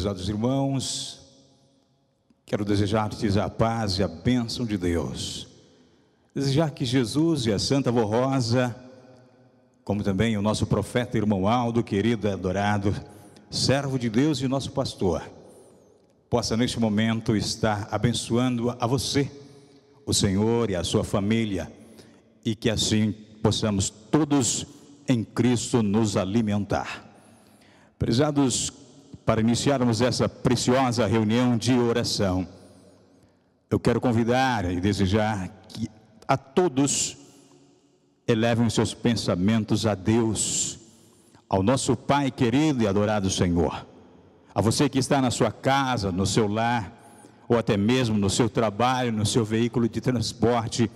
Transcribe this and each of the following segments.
prezados irmãos, quero desejar-te a paz e a bênção de Deus. Desejar que Jesus e a Santa Avó Rosa, como também o nosso profeta irmão Aldo, querido e adorado, servo de Deus e nosso pastor, possa neste momento estar abençoando a você, o Senhor e a sua família, e que assim possamos todos em Cristo nos alimentar. Prezados, para iniciarmos essa preciosa reunião de oração, eu quero convidar e desejar que a todos elevem os seus pensamentos a Deus, ao nosso Pai querido e adorado Senhor. A você que está na sua casa, no seu lar, ou até mesmo no seu trabalho, no seu veículo de transporte,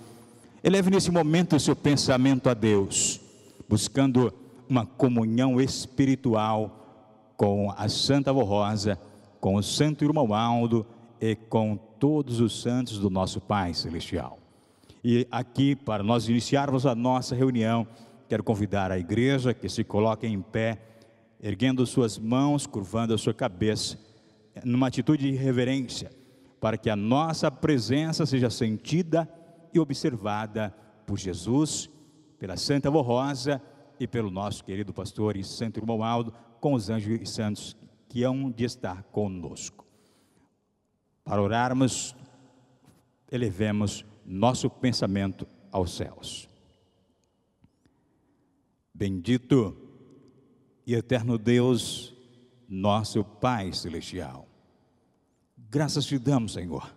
eleve nesse momento o seu pensamento a Deus, buscando uma comunhão espiritual com a Santa Avó Rosa, com o Santo Irmão Aldo e com todos os santos do nosso Pai Celestial. E aqui, para nós iniciarmos a nossa reunião, quero convidar a igreja que se coloque em pé, erguendo suas mãos, curvando a sua cabeça, numa atitude de reverência, para que a nossa presença seja sentida e observada por Jesus, pela Santa Avó Rosa e pelo nosso querido pastor e Santo Irmão Aldo, com os anjos e santos que hão de estar conosco. Para orarmos, elevemos nosso pensamento aos céus. Bendito e eterno Deus, nosso Pai Celestial, graças te damos, Senhor,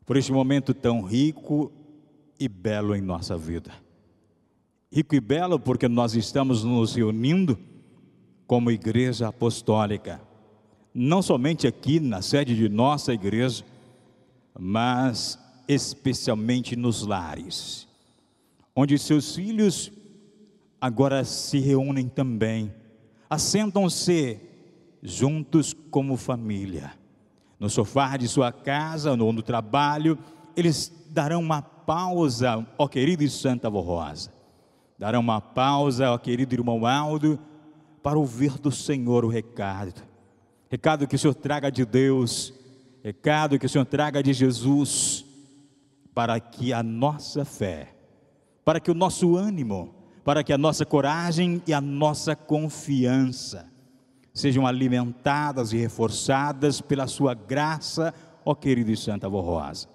por este momento tão rico e belo em nossa vida. Rico e belo porque nós estamos nos reunindo como igreja apostólica, não somente aqui na sede de nossa igreja, mas especialmente nos lares, onde seus filhos agora se reúnem também, assentam-se juntos como família, no sofá de sua casa ou no trabalho. Eles darão uma pausa, ó querido e Santa Avó Rosa, darão uma pausa, ó querido irmão Aldo, para ouvir do Senhor o recado que o Senhor traga de Deus, recado que o Senhor traga de Jesus, para que a nossa fé, para que o nosso ânimo, para que a nossa coragem e a nossa confiança sejam alimentadas e reforçadas pela sua graça, ó querido e Santa Avó Rosa,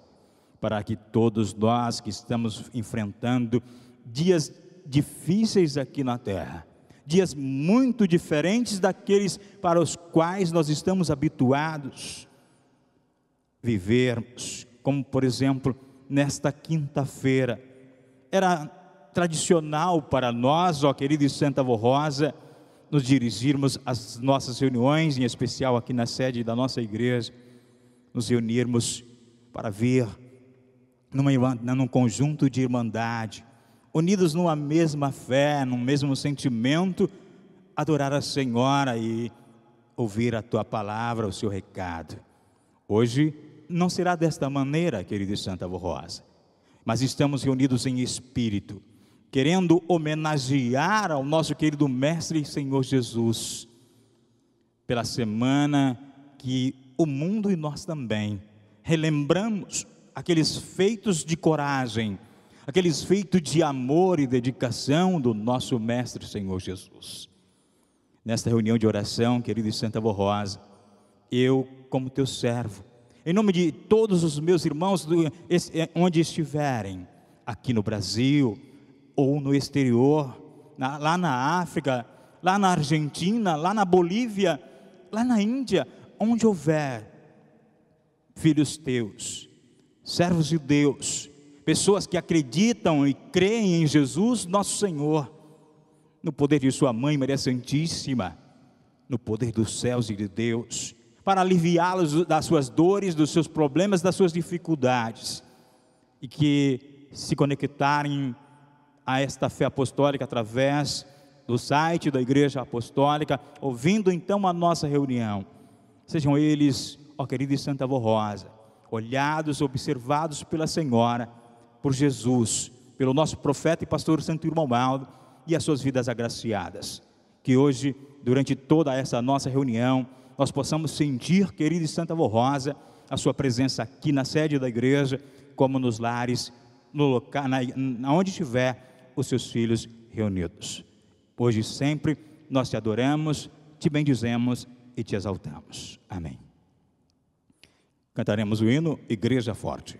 para que todos nós que estamos enfrentando dias difíceis aqui na terra, dias muito diferentes daqueles para os quais nós estamos habituados, vivermos, como por exemplo, nesta quinta-feira, era tradicional para nós, ó querida e Santa Avó Rosa, nos dirigirmos às nossas reuniões, em especial aqui na sede da nossa igreja, nos reunirmos para ver num conjunto de irmandade, unidos numa mesma fé, num mesmo sentimento, adorar a Senhora e ouvir a tua palavra, o seu recado. Hoje não será desta maneira, querida e Santa Avó Rosa, mas estamos reunidos em espírito, querendo homenagear ao nosso querido Mestre e Senhor Jesus, pela semana que o mundo e nós também relembramos aqueles feitos de coragem, aqueles feitos de amor e dedicação do nosso Mestre Senhor Jesus. Nesta reunião de oração, querida e Santa Avó Rosa, eu, como teu servo, em nome de todos os meus irmãos, onde estiverem, aqui no Brasil, ou no exterior, lá na África, lá na Argentina, lá na Bolívia, lá na Índia, onde houver filhos teus, servos de Deus, pessoas que acreditam e creem em Jesus, nosso Senhor, no poder de sua mãe Maria Santíssima, no poder dos céus e de Deus, para aliviá-los das suas dores, dos seus problemas, das suas dificuldades, e que se conectarem a esta fé apostólica através do site da Igreja Apostólica, ouvindo então a nossa reunião. Sejam eles, ó querida e Santa Avó Rosa, olhados, observados pela Senhora, por Jesus, pelo nosso profeta e pastor Santo Irmão Aldo e as suas vidas agraciadas. Que hoje, durante toda essa nossa reunião, nós possamos sentir, querida Santa Avó Rosa, a sua presença aqui na sede da igreja, como nos lares, no local, onde estiver os seus filhos reunidos. Hoje e sempre nós te adoramos, te bendizemos e te exaltamos. Amém. Cantaremos o hino Igreja Forte.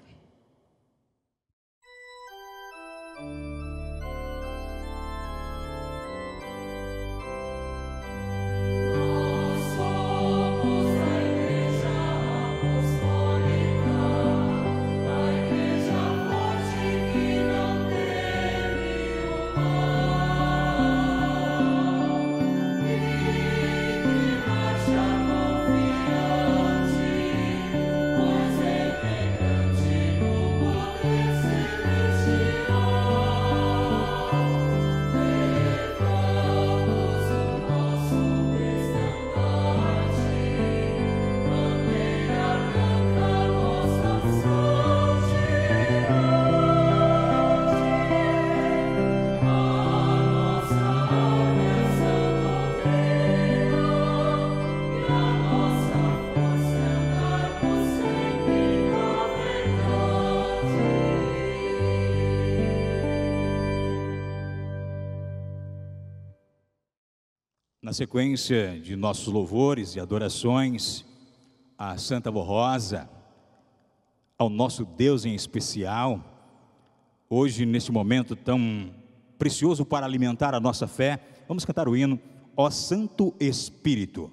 Na sequência de nossos louvores e adorações à Santa Avó Rosa, ao nosso Deus em especial, hoje neste momento tão precioso para alimentar a nossa fé, vamos cantar o hino Ó Santo Espírito.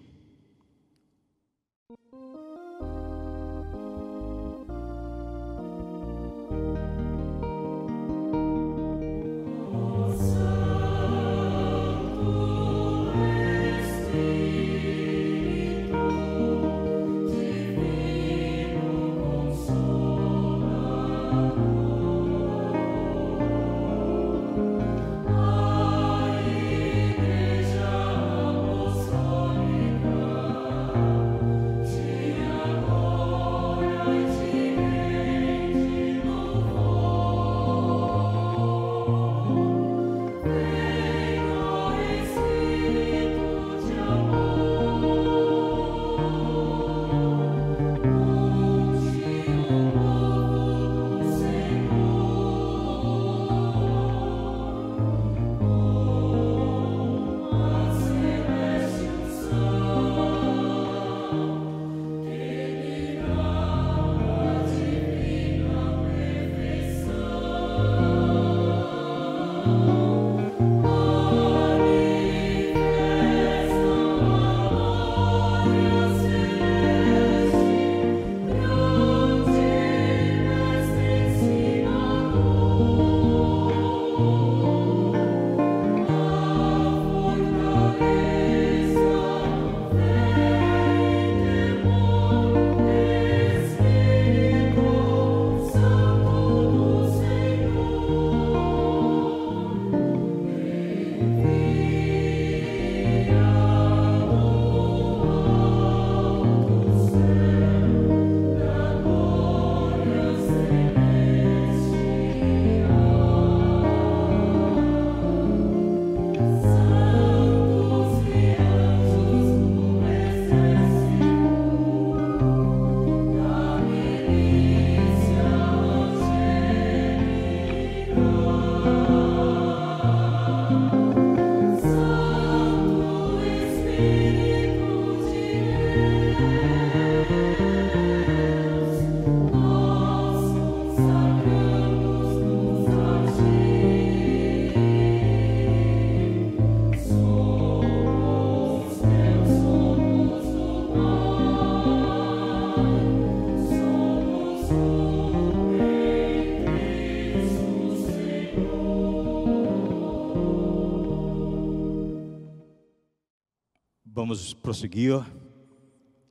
Vamos prosseguir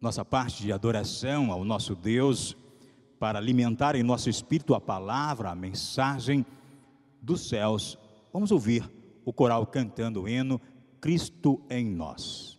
nossa parte de adoração ao nosso Deus, para alimentar em nosso espírito a palavra, a mensagem dos céus. Vamos ouvir o coral cantando o hino Cristo em Nós.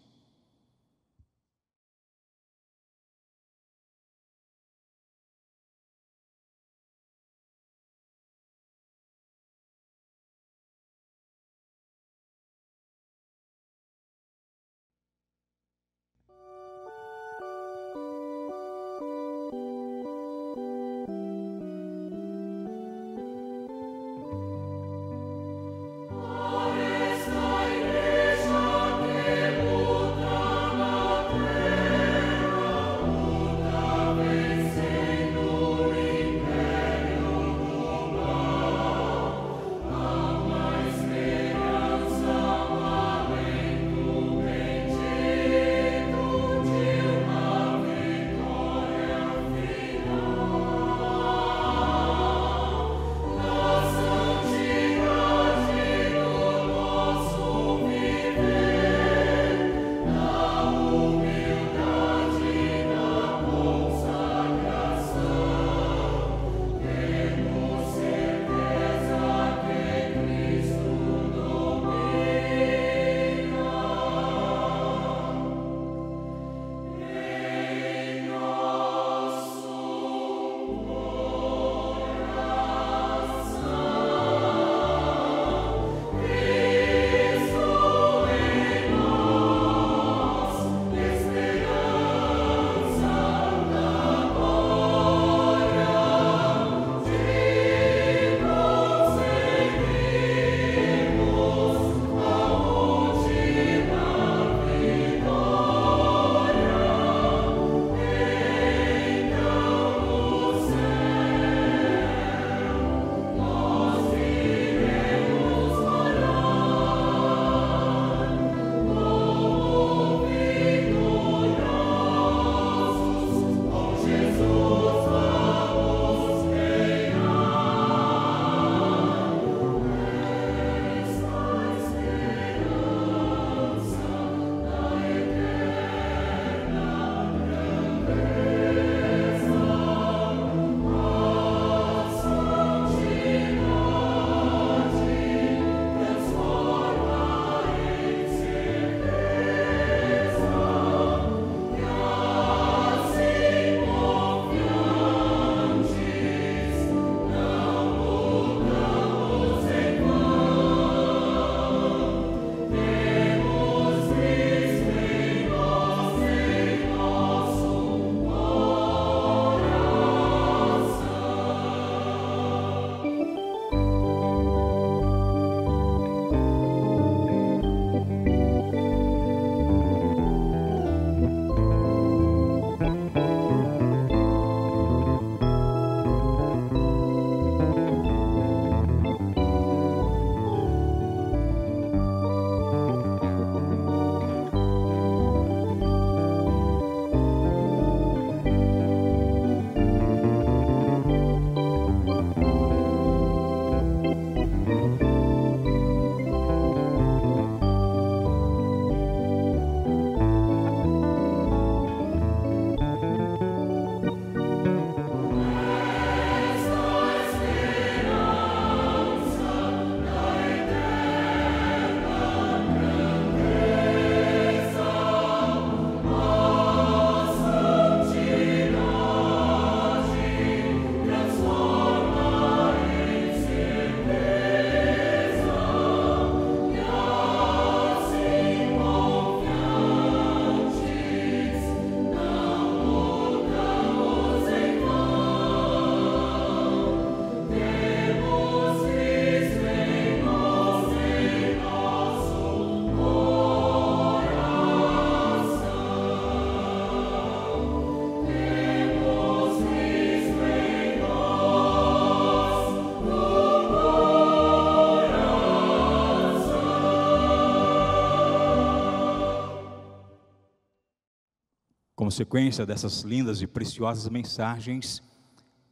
como sequência dessas lindas e preciosas mensagens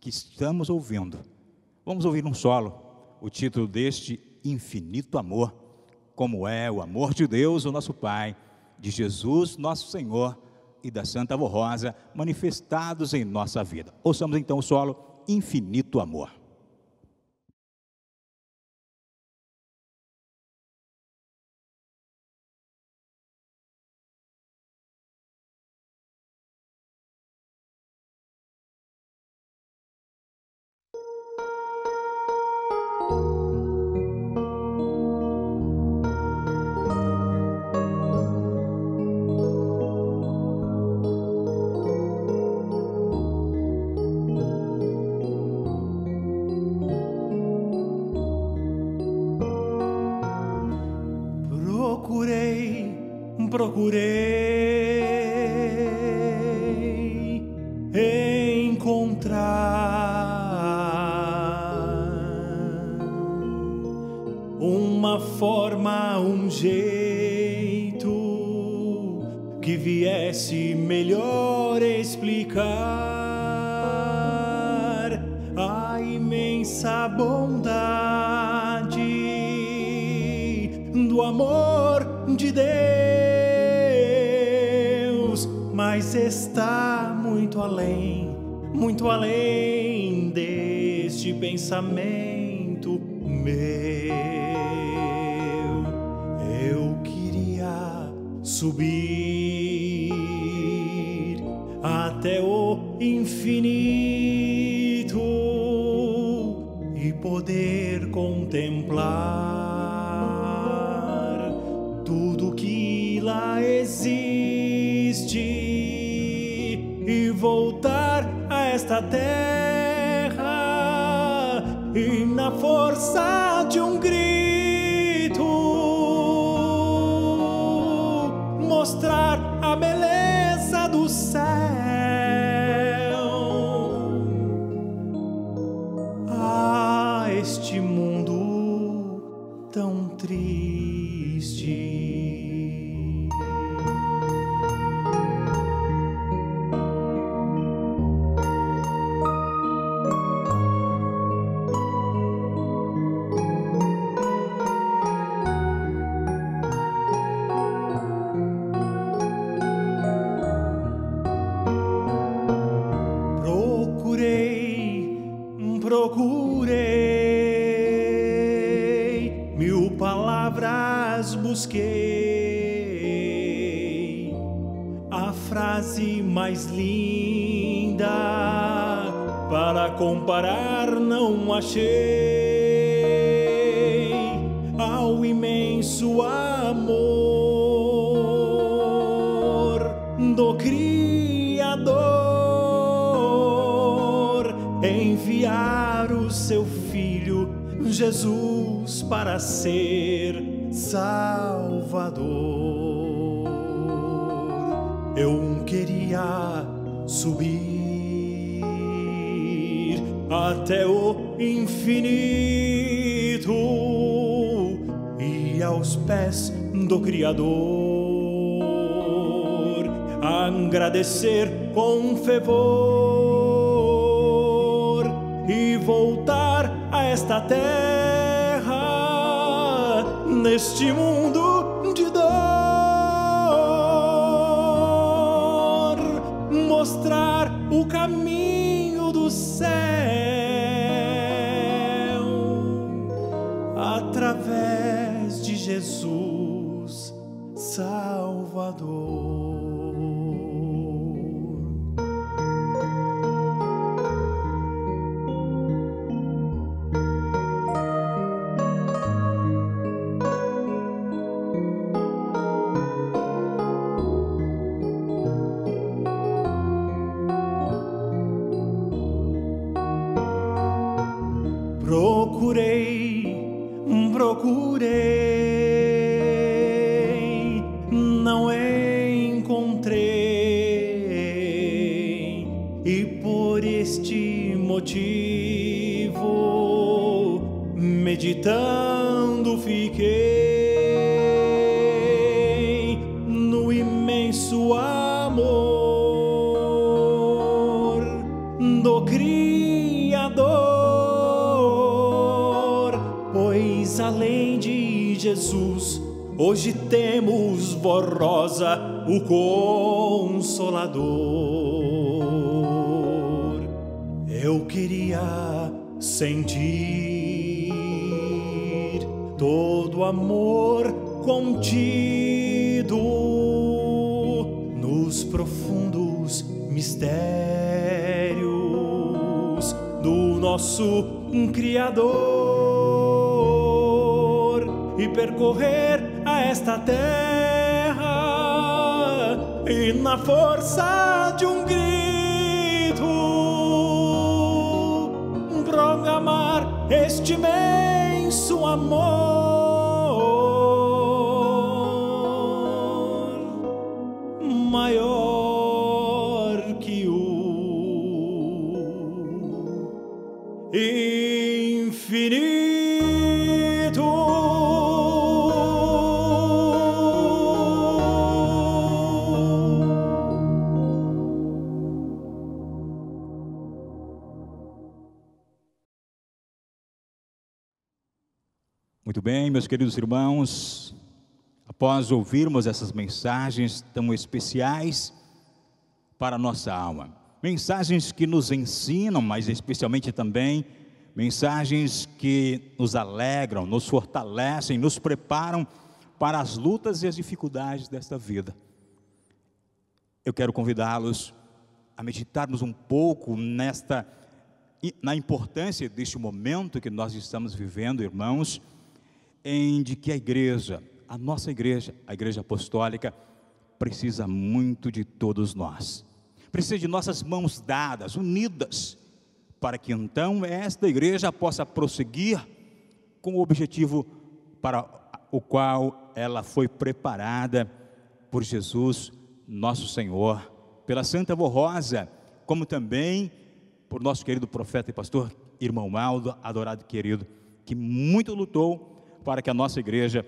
que estamos ouvindo, vamos ouvir um solo, o título deste: Infinito Amor, como é o amor de Deus, o nosso Pai, de Jesus, nosso Senhor, e da Santa Avó Rosa, manifestados em nossa vida. Ouçamos então o solo Infinito Amor. Procurei encontrar uma forma, um jeito que viesse melhor explicar a imensa bondade do amor de Deus, mas está muito além deste pensamento meu. Eu queria subir até o infinito e poder contemplar tudo que lá existe e voltar a esta terra e na força de um grito mostrar a beleza do céu a este mundo tão triste. Procurei, 1000 palavras busquei, a frase mais linda para comparar não achei ao imenso amor do Criador, enviar o seu Filho Jesus para ser Salvador. Eu queria subir até o infinito e aos pés do Criador agradecer com fervor e voltar a esta terra neste mundo de dor, mostrar o caminho do céu através de Jesus Salvador. Procurei, não encontrei, e por este motivo, meditando fiquei no imenso amor Pois além de Jesus, hoje temos Vó Rosa, o Consolador. Eu queria sentir todo o amor contido nos profundos mistérios do nosso Criador e percorrer a esta terra e na força de um grito proclamar este imenso amor maior que o infinito. Muito bem, meus queridos irmãos, após ouvirmos essas mensagens tão especiais para a nossa alma, mensagens que nos ensinam, mas especialmente também mensagens que nos alegram, nos fortalecem, nos preparam para as lutas e as dificuldades desta vida. Eu quero convidá-los a meditarmos um pouco na importância deste momento que nós estamos vivendo, irmãos, de que a igreja, a nossa igreja, a igreja apostólica, precisa muito de todos nós. Precisa de nossas mãos dadas, unidas, para que então esta igreja possa prosseguir com o objetivo para o qual ela foi preparada por Jesus, nosso Senhor, pela Santa Vó Rosa, como também por nosso querido profeta e pastor, irmão Maldo, adorado e querido, que muito lutou para que a nossa igreja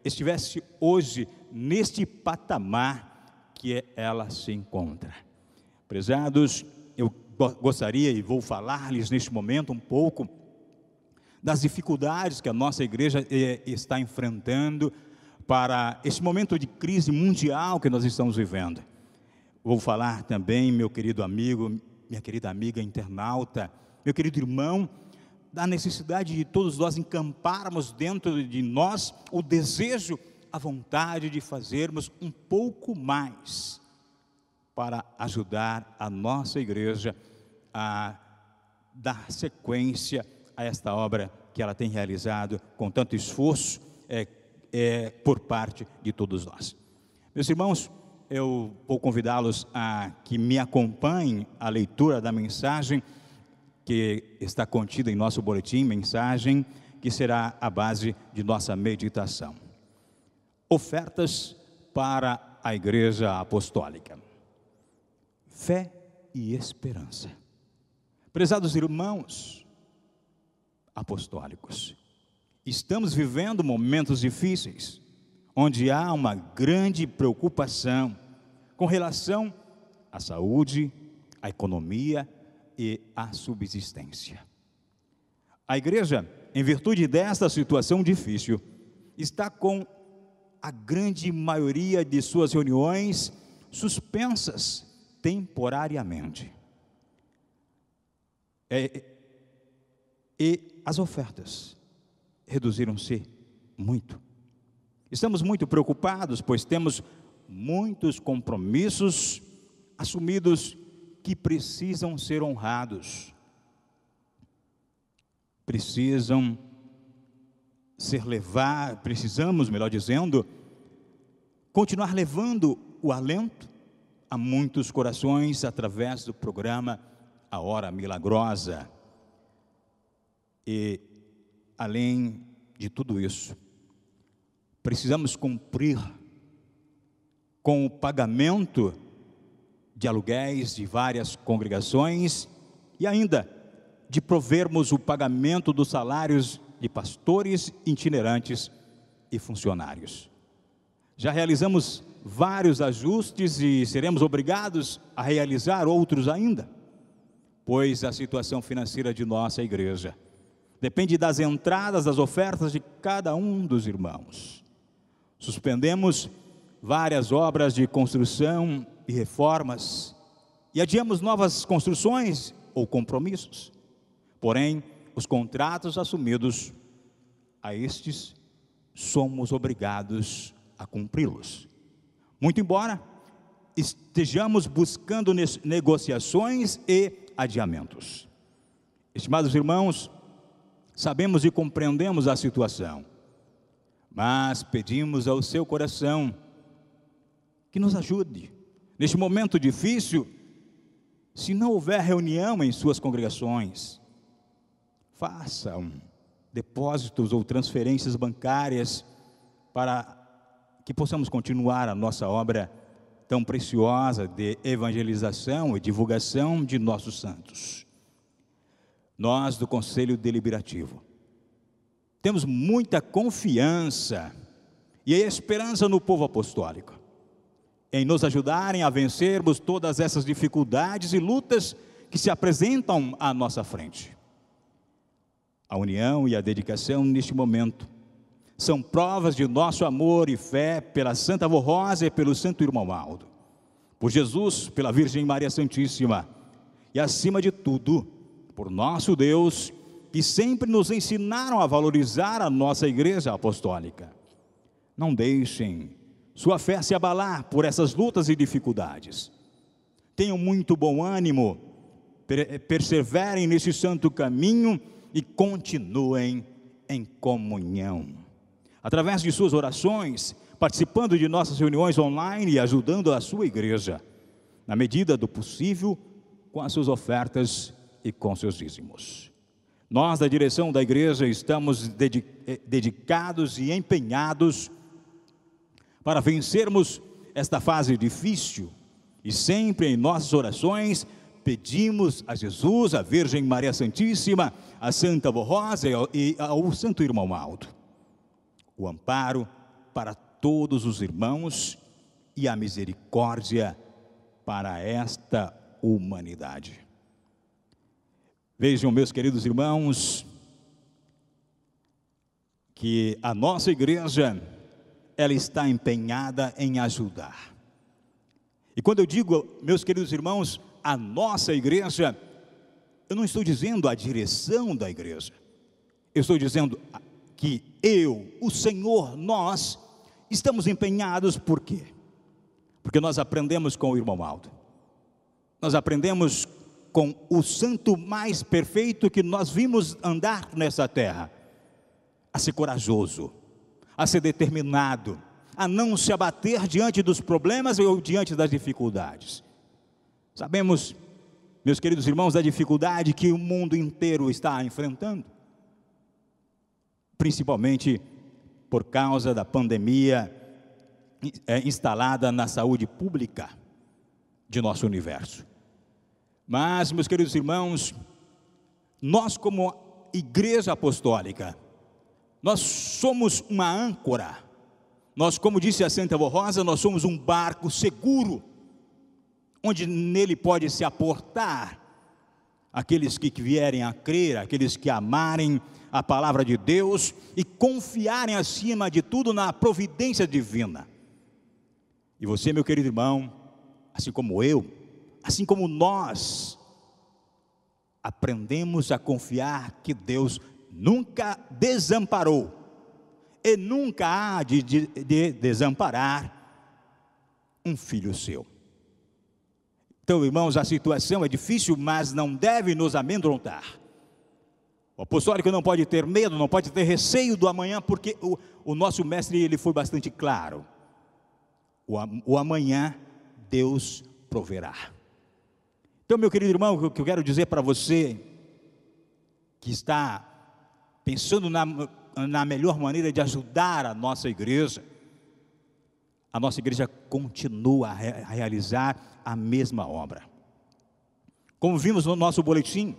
estivesse hoje neste patamar que ela se encontra. Prezados, eu gostaria e vou falar-lhes neste momento um pouco das dificuldades que a nossa igreja está enfrentando para este momento de crise mundial que nós estamos vivendo. Vou falar também, meu querido amigo, minha querida amiga internauta, meu querido irmão, da necessidade de todos nós encamparmos dentro de nós o desejo, a vontade de fazermos um pouco mais para ajudar a nossa igreja a dar sequência a esta obra que ela tem realizado com tanto esforço por parte de todos nós. Meus irmãos, eu vou convidá-los a que me acompanhem a leitura da mensagem que está contida em nosso boletim, mensagem que será a base de nossa meditação. Ofertas para a Igreja Apostólica. Fé e esperança. Prezados irmãos apostólicos, estamos vivendo momentos difíceis, onde há uma grande preocupação com relação à saúde, à economia e à subsistência. A igreja, em virtude desta situação difícil, está com a grande maioria de suas reuniões suspensas temporariamente. E as ofertas reduziram-se muito. Estamos muito preocupados, pois temos muitos compromissos assumidos que precisam ser honrados. Precisamos, melhor dizendo, continuar levando o alento a muitos corações através do programa A Hora Milagrosa. E, além de tudo isso, precisamos cumprir com o pagamento de aluguéis de várias congregações e ainda de provermos o pagamento dos salários de pastores itinerantes e funcionários. Já realizamos vários ajustes e seremos obrigados a realizar outros ainda, pois a situação financeira de nossa igreja depende das entradas, das ofertas de cada um dos irmãos. Suspendemos várias obras de construção e reformas e adiamos novas construções ou compromissos. Porém, os contratos assumidos, a estes somos obrigados a cumpri-los. Muito embora estejamos buscando negociações e adiamentos. Estimados irmãos, sabemos e compreendemos a situação, mas pedimos ao seu coração que nos ajude. Neste momento difícil, se não houver reunião em suas congregações, façam depósitos ou transferências bancárias para que possamos continuar a nossa obra tão preciosa de evangelização e divulgação de nossos santos. Nós do Conselho Deliberativo temos muita confiança e esperança no povo apostólico, em nos ajudarem a vencermos todas essas dificuldades e lutas que se apresentam à nossa frente. A união e a dedicação neste momento são provas de nosso amor e fé pela Santa Avó Rosa e pelo Santo Irmão Aldo, por Jesus, pela Virgem Maria Santíssima e, acima de tudo, por nosso Deus, que sempre nos ensinaram a valorizar a nossa Igreja Apostólica. Não deixem sua fé se abalar por essas lutas e dificuldades. Tenham muito bom ânimo, perseverem nesse santo caminho e continuem em comunhão. Através de suas orações, participando de nossas reuniões online e ajudando a sua igreja, na medida do possível, com as suas ofertas e com seus dízimos. Nós, da direção da igreja, estamos dedicados e empenhados para vencermos esta fase difícil e sempre em nossas orações pedimos a Jesus, a Virgem Maria Santíssima, a Santa Avó Rosa e ao Santo Irmão Aldo o amparo para todos os irmãos e a misericórdia para esta humanidade. Vejam, meus queridos irmãos, que a nossa igreja, ela está empenhada em ajudar. E quando eu digo, meus queridos irmãos, a nossa igreja, eu não estou dizendo a direção da igreja, eu estou dizendo que eu, o Senhor, nós estamos empenhados. Por quê? Porque nós aprendemos com o irmão Aldo, nós aprendemos com o santo mais perfeito que nós vimos andar nessa terra, a ser corajoso, a ser determinado, a não se abater diante dos problemas ou diante das dificuldades. Sabemos, meus queridos irmãos, da dificuldade que o mundo inteiro está enfrentando, principalmente por causa da pandemia instalada na saúde pública de nosso universo. Mas, meus queridos irmãos, nós como Igreja Apostólica, nós somos uma âncora. Nós, como disse a Santa Avó Rosa, nós somos um barco seguro, onde nele pode se aportar aqueles que vierem a crer, aqueles que amarem a palavra de Deus e confiarem acima de tudo na providência divina. E você, meu querido irmão, assim como eu, assim como nós, aprendemos a confiar que Deus nunca desamparou e nunca há de desamparar um filho seu. Então, irmãos, a situação é difícil, mas não deve nos amedrontar. O apostólico não pode ter medo, não pode ter receio do amanhã, porque o nosso mestre, ele foi bastante claro. O amanhã Deus proverá. Então, meu querido irmão, o que eu quero dizer para você que está pensando na melhor maneira de ajudar a nossa igreja continua a realizar a mesma obra. Como vimos no nosso boletim,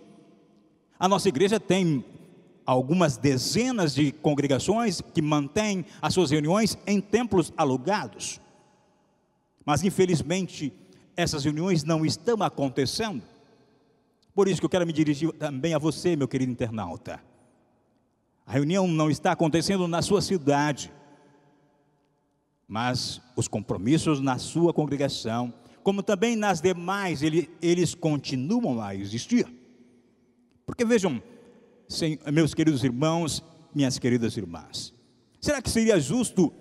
a nossa igreja tem algumas dezenas de congregações que mantêm as suas reuniões em templos alugados. Mas, infelizmente, essas reuniões não estão acontecendo. Por isso que eu quero me dirigir também a você, meu querido internauta. A reunião não está acontecendo na sua cidade, mas os compromissos na sua congregação, como também nas demais, eles continuam a existir. Porque vejam, meus queridos irmãos, minhas queridas irmãs, será que seria justo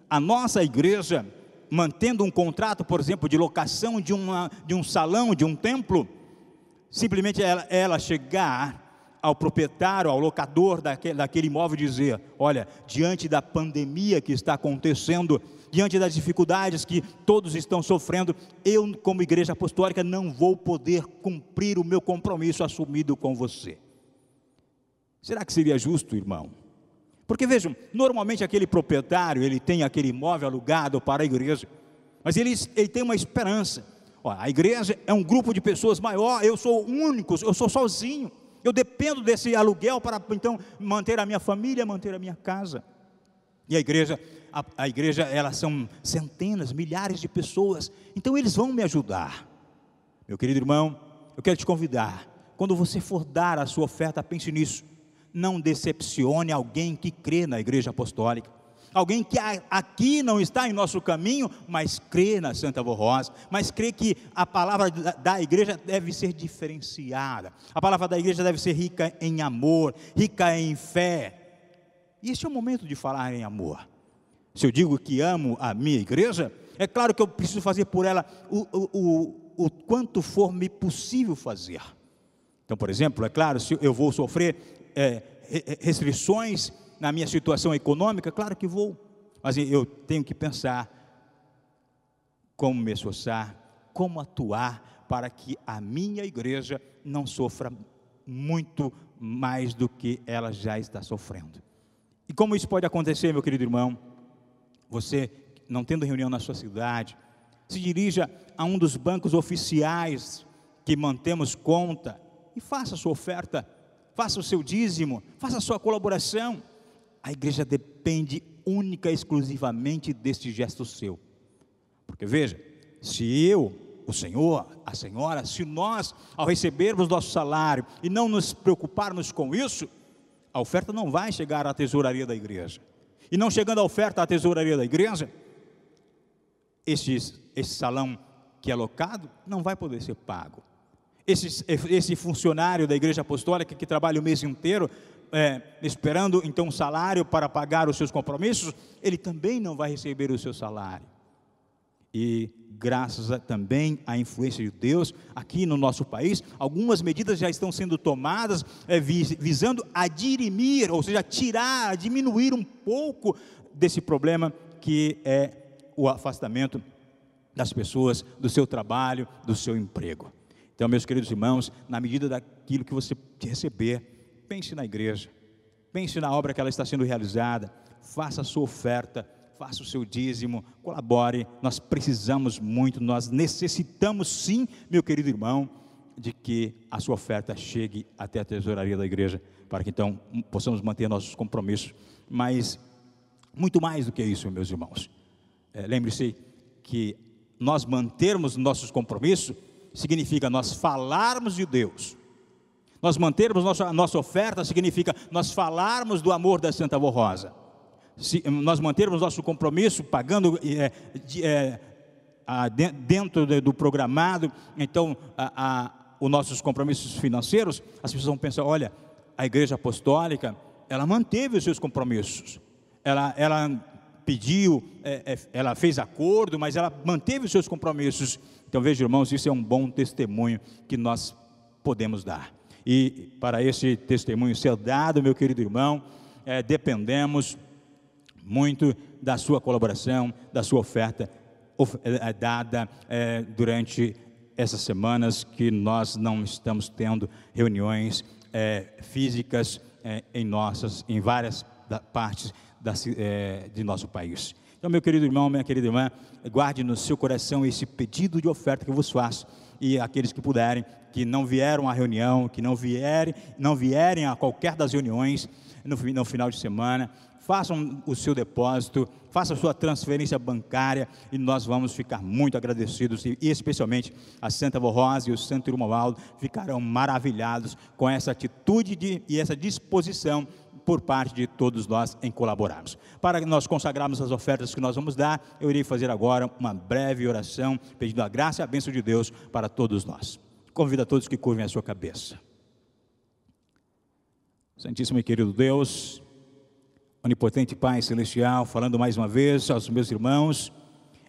a nossa igreja, mantendo um contrato, por exemplo, de locação de um salão, de um templo, simplesmente ela chegar ao proprietário, ao locador daquele imóvel e dizer: olha, diante da pandemia que está acontecendo, diante das dificuldades que todos estão sofrendo, eu, como igreja apostólica, não vou poder cumprir o meu compromisso assumido com você. Será que seria justo, irmão? Porque vejam, normalmente aquele proprietário, ele tem aquele imóvel alugado para a igreja, mas ele tem uma esperança. Olha, a igreja é um grupo de pessoas maior, eu sou único, eu sou sozinho, eu dependo desse aluguel para então manter a minha família, manter a minha casa. E a igreja, elas são centenas, milhares de pessoas, então eles vão me ajudar. Meu querido irmão, eu quero te convidar, quando você for dar a sua oferta, pense nisso. Não decepcione alguém que crê na igreja apostólica, alguém que aqui não está em nosso caminho, mas crê na Santa Avó Rosa, mas crê que a palavra da igreja deve ser diferenciada, a palavra da igreja deve ser rica em amor, rica em fé. E este é o momento de falar em amor. Se eu digo que amo a minha igreja, é claro que eu preciso fazer por ela o quanto for me possível fazer. Então, por exemplo, é claro, se eu vou sofrer restrições na minha situação econômica, claro que vou, mas eu tenho que pensar como me esforçar, como atuar para que a minha igreja não sofra muito mais do que ela já está sofrendo. E como isso pode acontecer, meu querido irmão? Você, não tendo reunião na sua cidade, se dirija a um dos bancos oficiais que mantemos conta e faça a sua oferta, faça o seu dízimo, faça a sua colaboração. A igreja depende única e exclusivamente deste gesto seu. Porque veja, se eu, o Senhor, a senhora, se nós, ao recebermos nosso salário e não nos preocuparmos com isso, a oferta não vai chegar à tesouraria da igreja. E não chegando a oferta à tesouraria da igreja, esse salão que é alocado não vai poder ser pago. Esse funcionário da igreja apostólica que trabalha o mês inteiro, esperando então um salário para pagar os seus compromissos, ele também não vai receber o seu salário. E graças também à influência de Deus, aqui no nosso país, algumas medidas já estão sendo tomadas, visando a dirimir, ou seja, diminuir um pouco desse problema que é o afastamento das pessoas do seu trabalho, do seu emprego. Então, meus queridos irmãos, na medida daquilo que você receber, pense na igreja, pense na obra que ela está sendo realizada, faça a sua oferta, faça o seu dízimo, colabore. Nós precisamos muito, nós necessitamos sim, meu querido irmão, de que a sua oferta chegue até a tesouraria da igreja, para que então possamos manter nossos compromissos. Mas muito mais do que isso, meus irmãos, lembre-se que nós mantermos nossos compromissos significa nós falarmos de Deus. Nós mantermos nossa oferta significa nós falarmos do amor da Santa Avó Rosa. Se nós mantermos nosso compromisso, pagando dentro do programado, então os nossos compromissos financeiros, as pessoas vão pensar: olha, a igreja apostólica, ela manteve os seus compromissos, ela pediu, ela fez acordo, mas ela manteve os seus compromissos. Então veja, irmãos, isso é um bom testemunho que nós podemos dar. E para esse testemunho ser dado, meu querido irmão, dependemos muito da sua colaboração, da sua oferta dada durante essas semanas que nós não estamos tendo reuniões físicas em várias partes de nosso país. Então, meu querido irmão, minha querida irmã, guarde no seu coração esse pedido de oferta que eu vos faço, e aqueles que puderem, que não vieram à reunião, que não vierem a qualquer das reuniões no final de semana, façam o seu depósito, façam a sua transferência bancária, e nós vamos ficar muito agradecidos, e especialmente a Santa Avó Rosa e o Santo Irmão Aldo ficarão maravilhados com essa atitude e essa disposição por parte de todos nós em colaborarmos. Para nós consagrarmos as ofertas que nós vamos dar, eu irei fazer agora uma breve oração, pedindo a graça e a bênção de Deus para todos nós. Convido a todos que curvem a sua cabeça. Santíssimo e querido Deus, onipotente Pai Celestial, falando mais uma vez aos meus irmãos,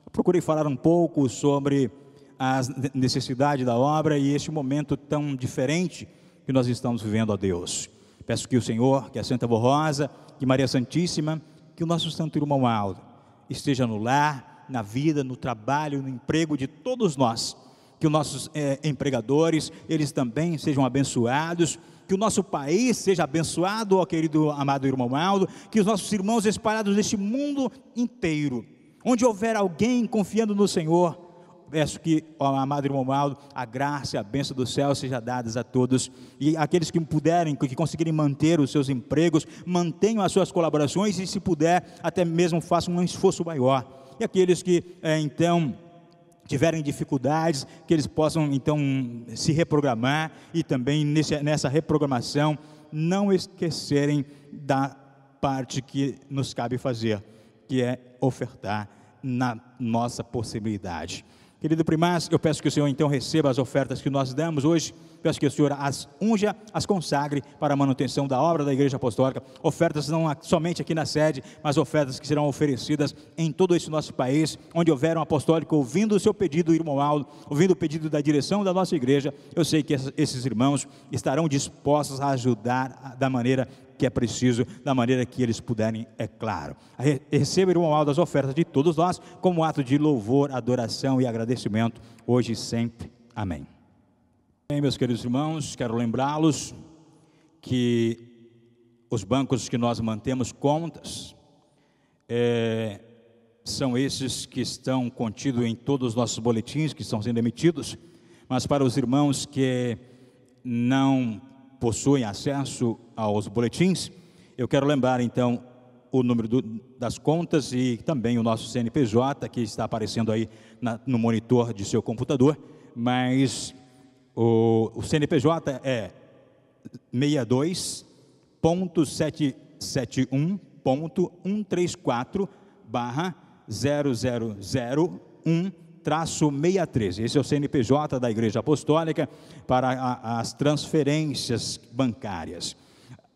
eu procurei falar um pouco sobre a necessidade da obra e este momento tão diferente que nós estamos vivendo, ó Deus. Peço que o Senhor, que a Santa Vô Rosa, que Maria Santíssima, que o nosso Santo Irmão Aldo esteja no lar, na vida, no trabalho, no emprego de todos nós, que os nossos empregadores, eles também sejam abençoados, que o nosso país seja abençoado, ó querido amado irmão Aldo, que os nossos irmãos espalhados neste mundo inteiro, onde houver alguém confiando no Senhor, peço que, ó amado irmão Aldo, a graça e a bênção do céu seja dadas a todos, e aqueles que puderem, que conseguirem manter os seus empregos, mantenham as suas colaborações, e se puder, até mesmo façam um esforço maior, e aqueles que então tiverem dificuldades, que eles possam então se reprogramar, e também nessa reprogramação, não esquecerem da parte que nos cabe fazer, que é ofertar na nossa possibilidade. Querido primaz, eu peço que o Senhor então receba as ofertas que nós damos hoje, peço que o Senhor as unja, as consagre para a manutenção da obra da Igreja Apostólica, ofertas não somente aqui na sede, mas ofertas que serão oferecidas em todo esse nosso país, onde houver um apostólico ouvindo o seu pedido, irmão Aldo, ouvindo o pedido da direção da nossa igreja, eu sei que esses irmãos estarão dispostos a ajudar da maneira que é preciso, da maneira que eles puderem, é claro. Receba, irmão Aldo, as ofertas de todos nós, como ato de louvor, adoração e agradecimento, hoje e sempre. Amém. Bem, meus queridos irmãos, quero lembrá-los que os bancos que nós mantemos contas, são esses que estão contidos em todos os nossos boletins, que estão sendo emitidos, mas para os irmãos que não possuem acesso aos boletins, eu quero lembrar então o número das contas e também o nosso CNPJ, que está aparecendo aí no monitor de seu computador, mas o CNPJ é 62.717.134/0001-613. Esse é o CNPJ da Igreja Apostólica para as transferências bancárias.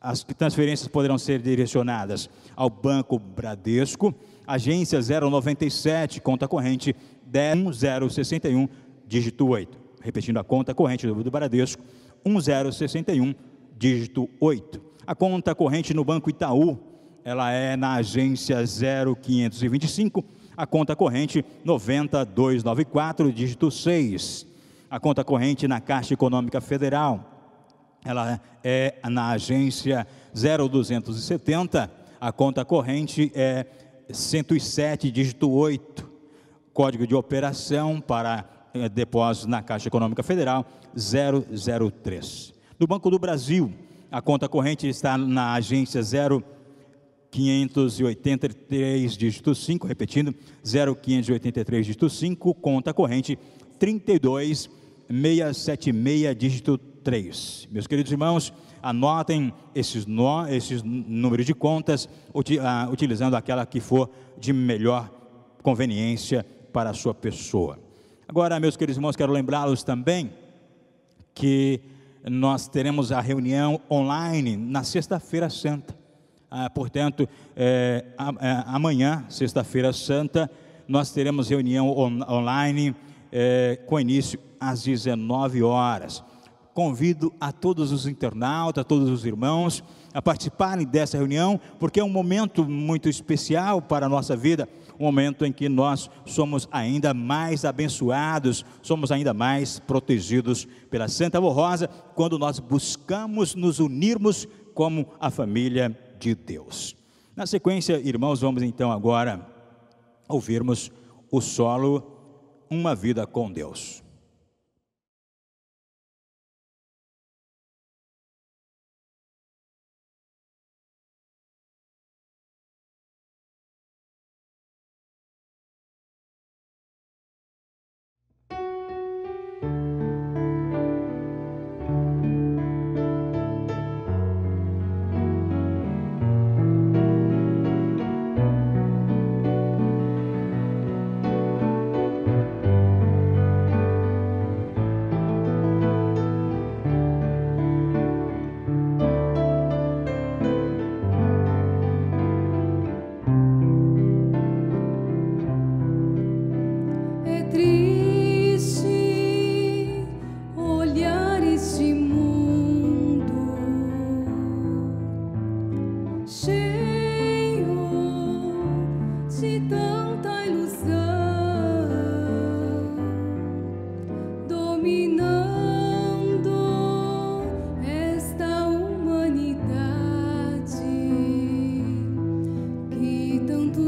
As transferências poderão ser direcionadas ao Banco Bradesco, agência 097, conta corrente 1061, dígito 8. Repetindo, a conta corrente do Bradesco, 1061, dígito 8. A conta corrente no Banco Itaú, ela é na agência 0525, a conta corrente 90294, dígito 6. A conta corrente na Caixa Econômica Federal, ela é na agência 0270, a conta corrente é 107, dígito 8. Código de operação para depósito na Caixa Econômica Federal 003. No Banco do Brasil, a conta corrente está na agência 0583, dígito 5, repetindo, 0583, dígito 5, conta corrente 32676, dígito 3. Meus queridos irmãos, anotem esses números de contas, utilizando aquela que for de melhor conveniência para a sua pessoa. Agora, meus queridos irmãos, quero lembrá-los também que nós teremos a reunião online na Sexta-feira Santa. Portanto, amanhã, Sexta-feira Santa, nós teremos reunião online com início às 19 horas. Convido a todos os internautas, a todos os irmãos a participarem dessa reunião, porque é um momento muito especial para a nossa vida, um momento em que nós somos ainda mais abençoados, somos ainda mais protegidos pela Santa Vô Rosa, quando nós buscamos nos unirmos como a família de Deus. Na sequência, irmãos, vamos então agora ouvirmos o solo Uma Vida com Deus.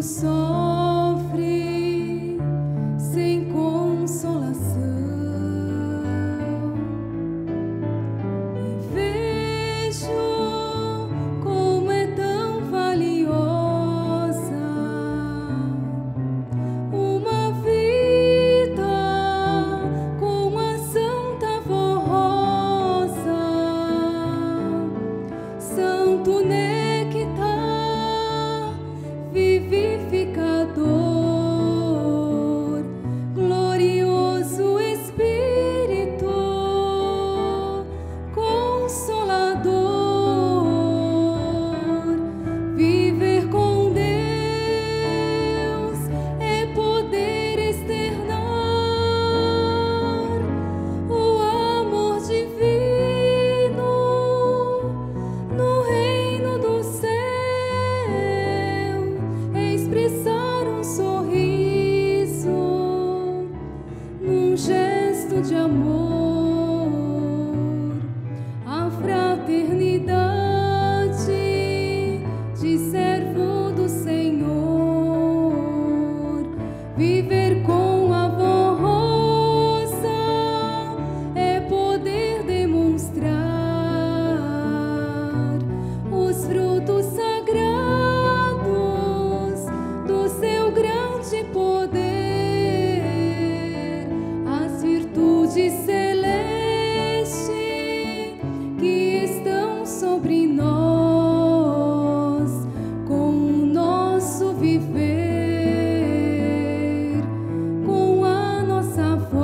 sofre sem consolação e vejo como é tão valiosa uma vida com a Santa Forrosa, santo nectar vivificador, glorioso Espírito Consolador. Viver com Deus é poder externar o amor divino no reino do céu, é expressar um sorriso num gesto de amor, a fraternidade de servo do Senhor. Viver com a Forrosa é poder demonstrar os frutos sagrados do seu grande poder, as virtudes celestes que estão sobre nós, com o nosso viver, com a nossa voz.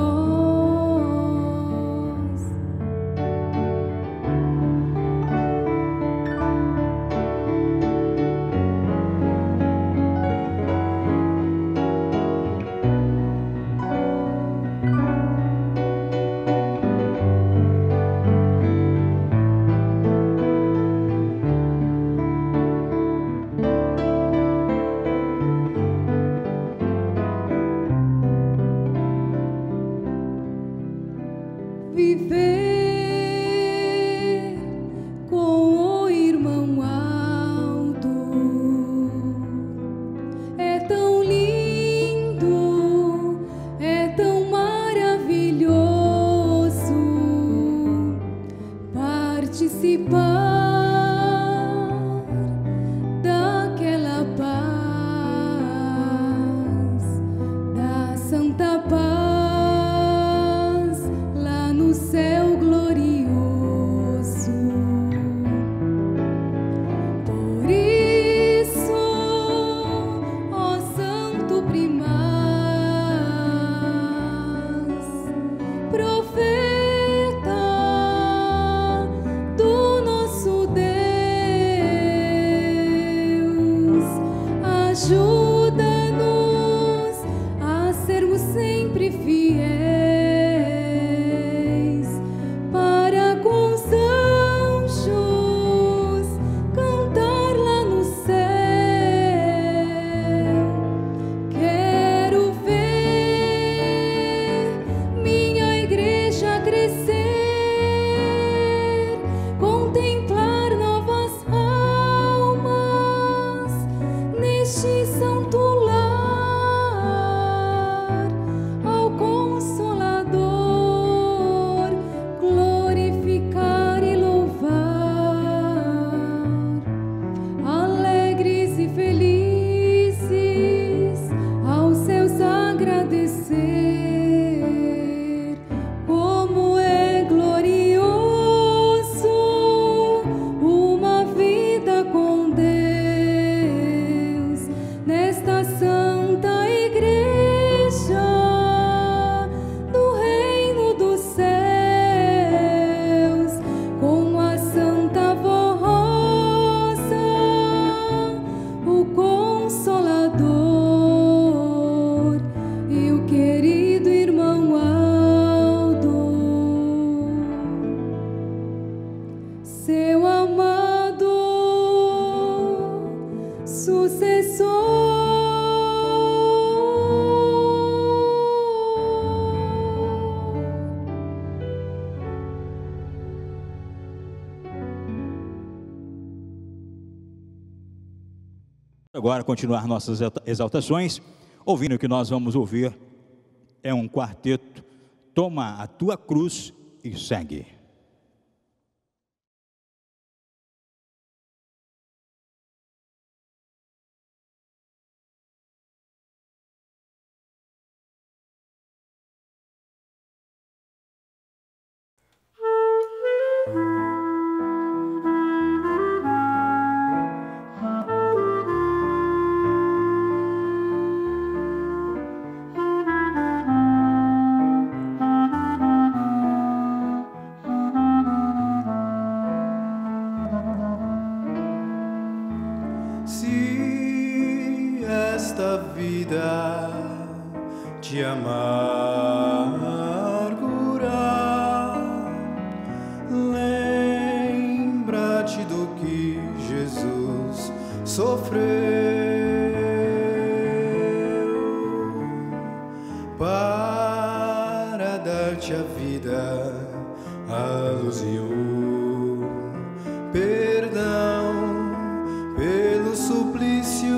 Viver com o irmão alto é tão lindo, é tão maravilhoso. Participar daquela paz, da santa paz lá no céu glorioso. Por isso, ó Santo Primaz, profeta do nosso Deus, ajuda-nos a sermos sempre fiéis para com os anjos cantar lá no céu. Quero ver minha igreja crescer, contemplar novas almas neste santo lar, ao Consolador glorificar e louvar, alegres e felizes aos céus agradecer. Como é glorioso uma vida com Deus nesta santa igreja no reino dos céus, com a Santa Forrosa, o Consolador e o querido irmão Aldo, seu amado sucessor. Agora continuar nossas exaltações, ouvindo o que nós vamos ouvir, é um quarteto, Toma a Tua Cruz e Segue. Se esta vida te amargurar, lembra-te do que Jesus sofreu para dar-te a vida, a luz e o perdão pelo suplício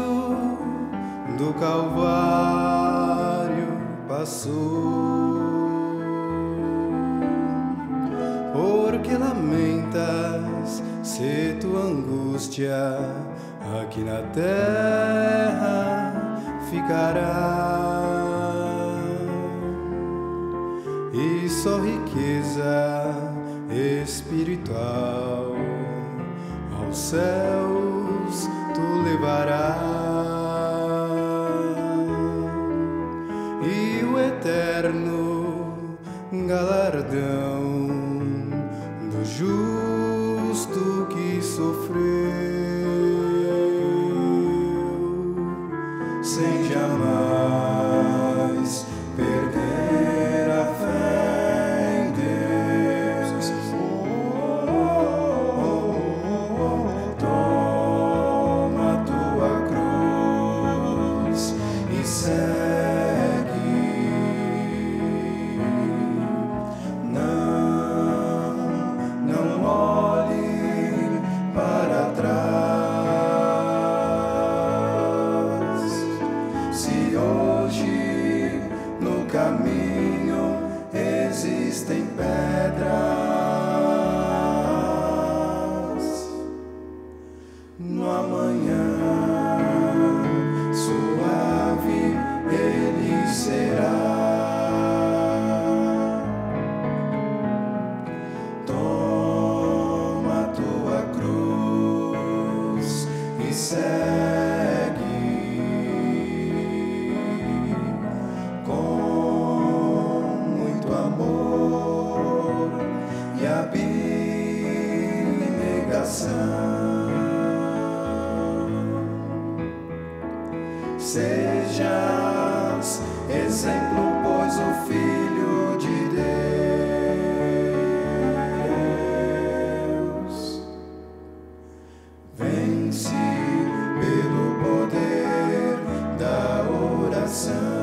do Calvário passou. Porque lamentas se tua angústia aqui na terra ficará, e só riqueza espiritual aos céus tu levará, e o eterno galardão do justo que sofreu sem jamais perder a fé em Deus. Toma a tua cruz e segue. Não olhe para trás. Se hoje no caminho existem pedras, no amanhã suave ele será. Toma a tua cruz e segue com muito amor e abnegação. Sejas exemplo, pois o Filho de Deus vence pelo poder da oração.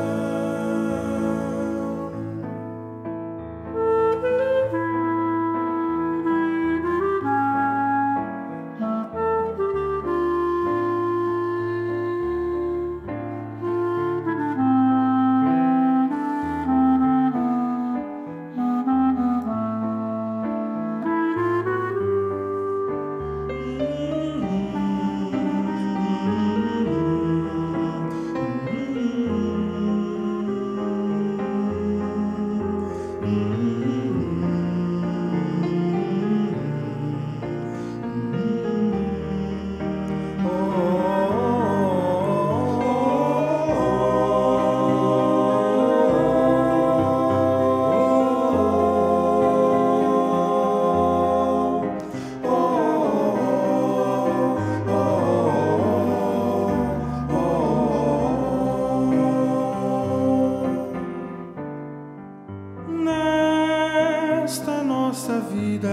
Nesta nossa vida,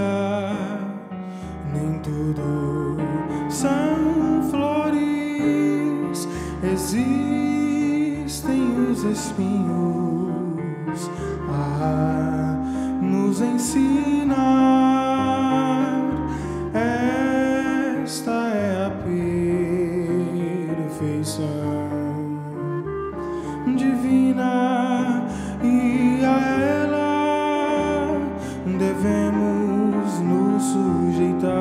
nem tudo são flores, existem os espinhos a nos ensinar. Esta é a perfeição divina, e a ela devemos nos sujeitar.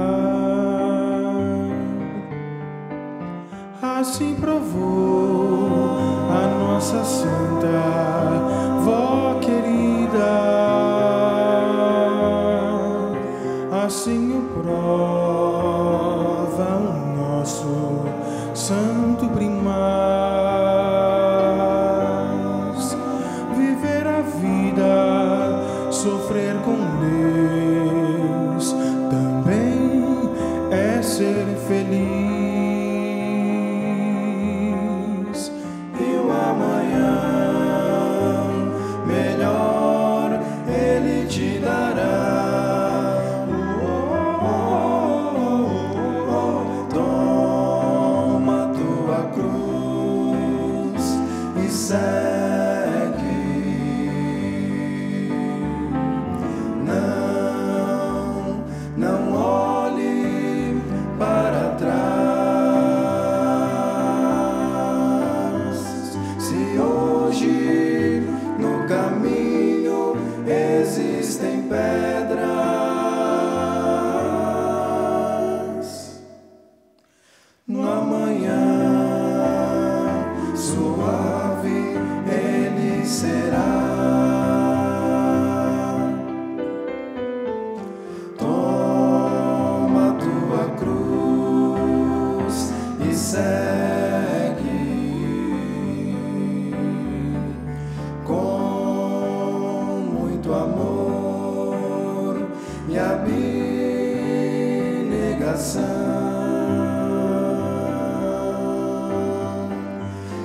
Assim provou a nossa santa vó querida, assim o prova o nosso santo primaz. Viver a vida, sofrer com Deus, também é ser feliz. E o amanhã melhor Ele te dará. Não olhe para trás. Se hoje no caminho existem pedras, no amanhã suave Ele será. Toma tua cruz e segue com muito amor e abnegação.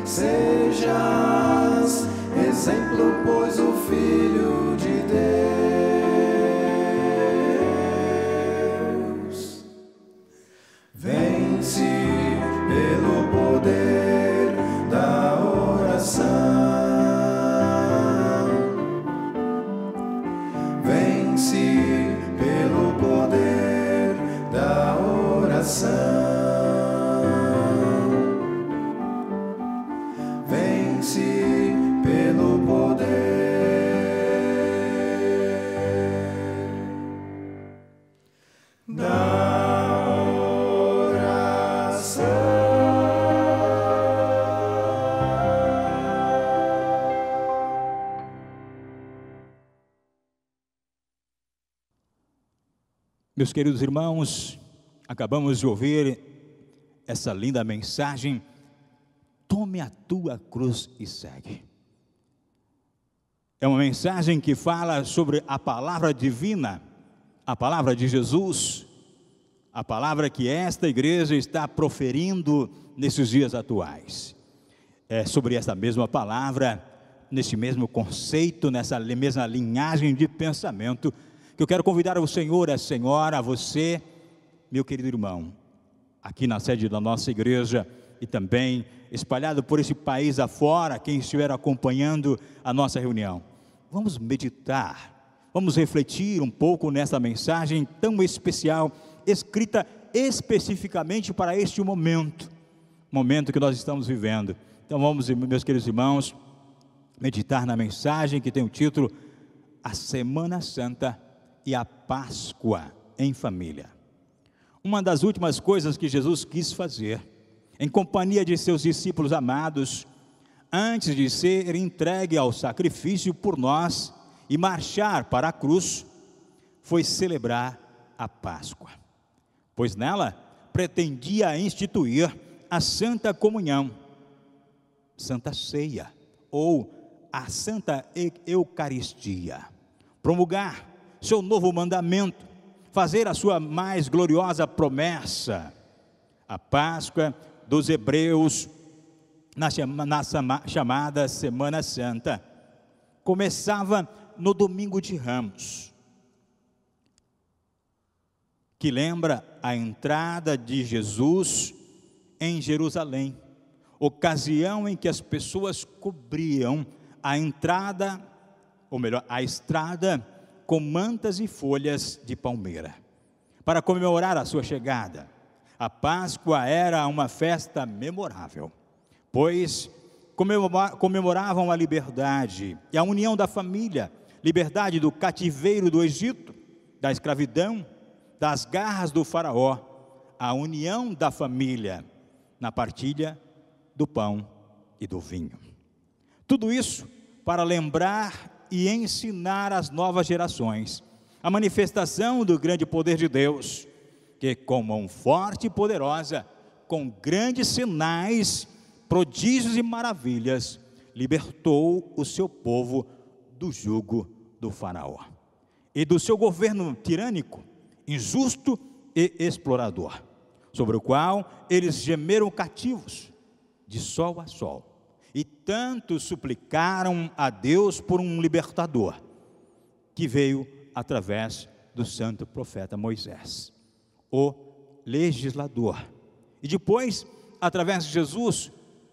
Sejas exemplo, pois o Filho de Deus vence pelo poder da oração, vence pelo poder da oração. Pelo poder da oração. Meus queridos irmãos, acabamos de ouvir essa linda mensagem. Tome a tua cruz e segue. É uma mensagem que fala sobre a palavra divina, a palavra de Jesus, a palavra que esta igreja está proferindo nesses dias atuais. É sobre essa mesma palavra, nesse mesmo conceito, nessa mesma linhagem de pensamento, que eu quero convidar o Senhor, a senhora, a você, meu querido irmão, aqui na sede da nossa igreja, e também espalhado por esse país afora, quem estiver acompanhando a nossa reunião. Vamos meditar, vamos refletir um pouco nessa mensagem tão especial, escrita especificamente para este momento que nós estamos vivendo. Então vamos, meus queridos irmãos, meditar na mensagem que tem o título A Semana Santa e a Páscoa em Família. Uma das últimas coisas que Jesus quis fazer em companhia de seus discípulos amados, antes de ser entregue ao sacrifício por nós e marchar para a cruz, foi celebrar a Páscoa, pois nela pretendia instituir a Santa Comunhão, Santa Ceia, ou a Santa Eucaristia, promulgar seu novo mandamento, fazer a sua mais gloriosa promessa. A Páscoa dos hebreus, na chamada Semana Santa, começava no domingo de Ramos, que lembra a entrada de Jesus em Jerusalém, ocasião em que as pessoas cobriam a entrada, ou melhor, a estrada, com mantas e folhas de palmeira, para comemorar a sua chegada. A Páscoa era uma festa memorável, pois comemoravam a liberdade e a união da família, liberdade do cativeiro do Egito, da escravidão, das garras do faraó, a união da família na partilha do pão e do vinho. Tudo isso para lembrar e ensinar às novas gerações a manifestação do grande poder de Deus, que com mão forte e poderosa, com grandes sinais, prodígios e maravilhas, libertou o seu povo do jugo do faraó e do seu governo tirânico, injusto e explorador, sobre o qual eles gemeram cativos de sol a sol, e tanto suplicaram a Deus por um libertador, que veio através do santo profeta Moisés, o legislador, e depois, através de Jesus,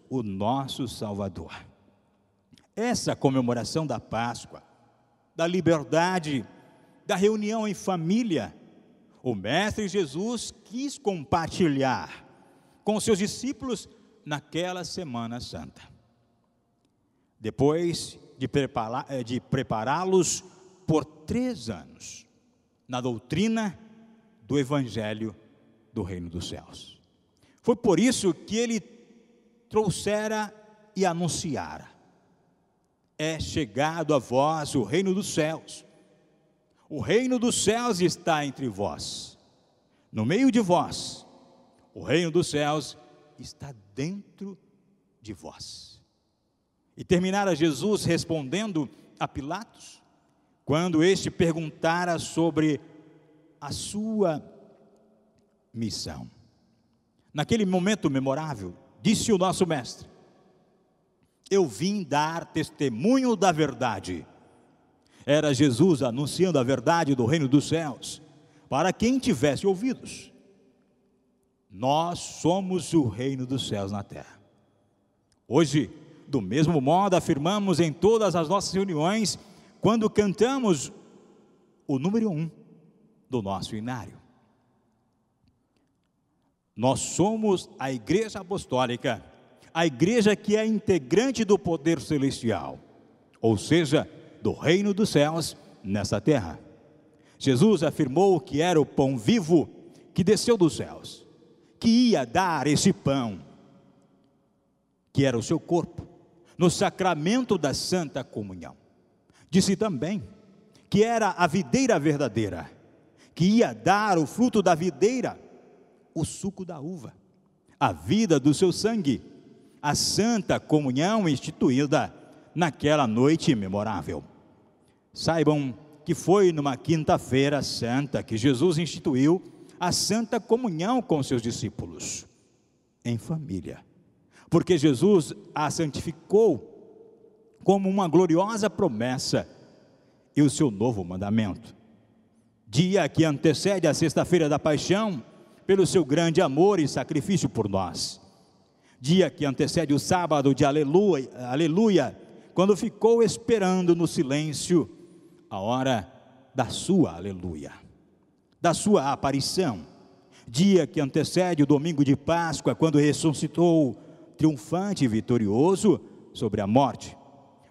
o nosso Salvador. Essa comemoração da Páscoa, da liberdade, da reunião em família, o Mestre Jesus quis compartilhar com seus discípulos naquela Semana Santa. Depois de prepará-los por 3 anos na doutrina do Evangelho do Reino dos Céus. Foi por isso que ele trouxera e anunciara: é chegado a vós o reino dos céus. O reino dos céus está entre vós, no meio de vós. O reino dos céus está dentro de vós. E terminara Jesus respondendo a Pilatos, quando este perguntara sobre a sua missão. Naquele momento memorável, disse o nosso Mestre: eu vim dar testemunho da verdade. Era Jesus anunciando a verdade do reino dos céus, para quem tivesse ouvidos. Nós somos o reino dos céus na terra. Hoje, do mesmo modo, afirmamos em todas as nossas reuniões, quando cantamos o número 1 do nosso inário. Nós somos a Igreja Apostólica, a igreja que é integrante do poder celestial, ou seja, do reino dos céus nessa terra. Jesus afirmou que era o pão vivo que desceu dos céus, que ia dar esse pão, que era o seu corpo, no sacramento da Santa Comunhão. Disse também que era a videira verdadeira, que ia dar o fruto da videira, o suco da uva, a vida do seu sangue, a Santa Comunhão instituída naquela noite memorável. Saibam que foi numa quinta-feira santa que Jesus instituiu a Santa Comunhão com seus discípulos, em família, porque Jesus a santificou como uma gloriosa promessa e o seu novo mandamento. Dia que antecede a sexta-feira da paixão, pelo seu grande amor e sacrifício por nós. Dia que antecede o sábado de aleluia, quando ficou esperando no silêncio a hora da sua aleluia, da sua aparição. Dia que antecede o domingo de Páscoa, quando ressuscitou triunfante e vitorioso sobre a morte,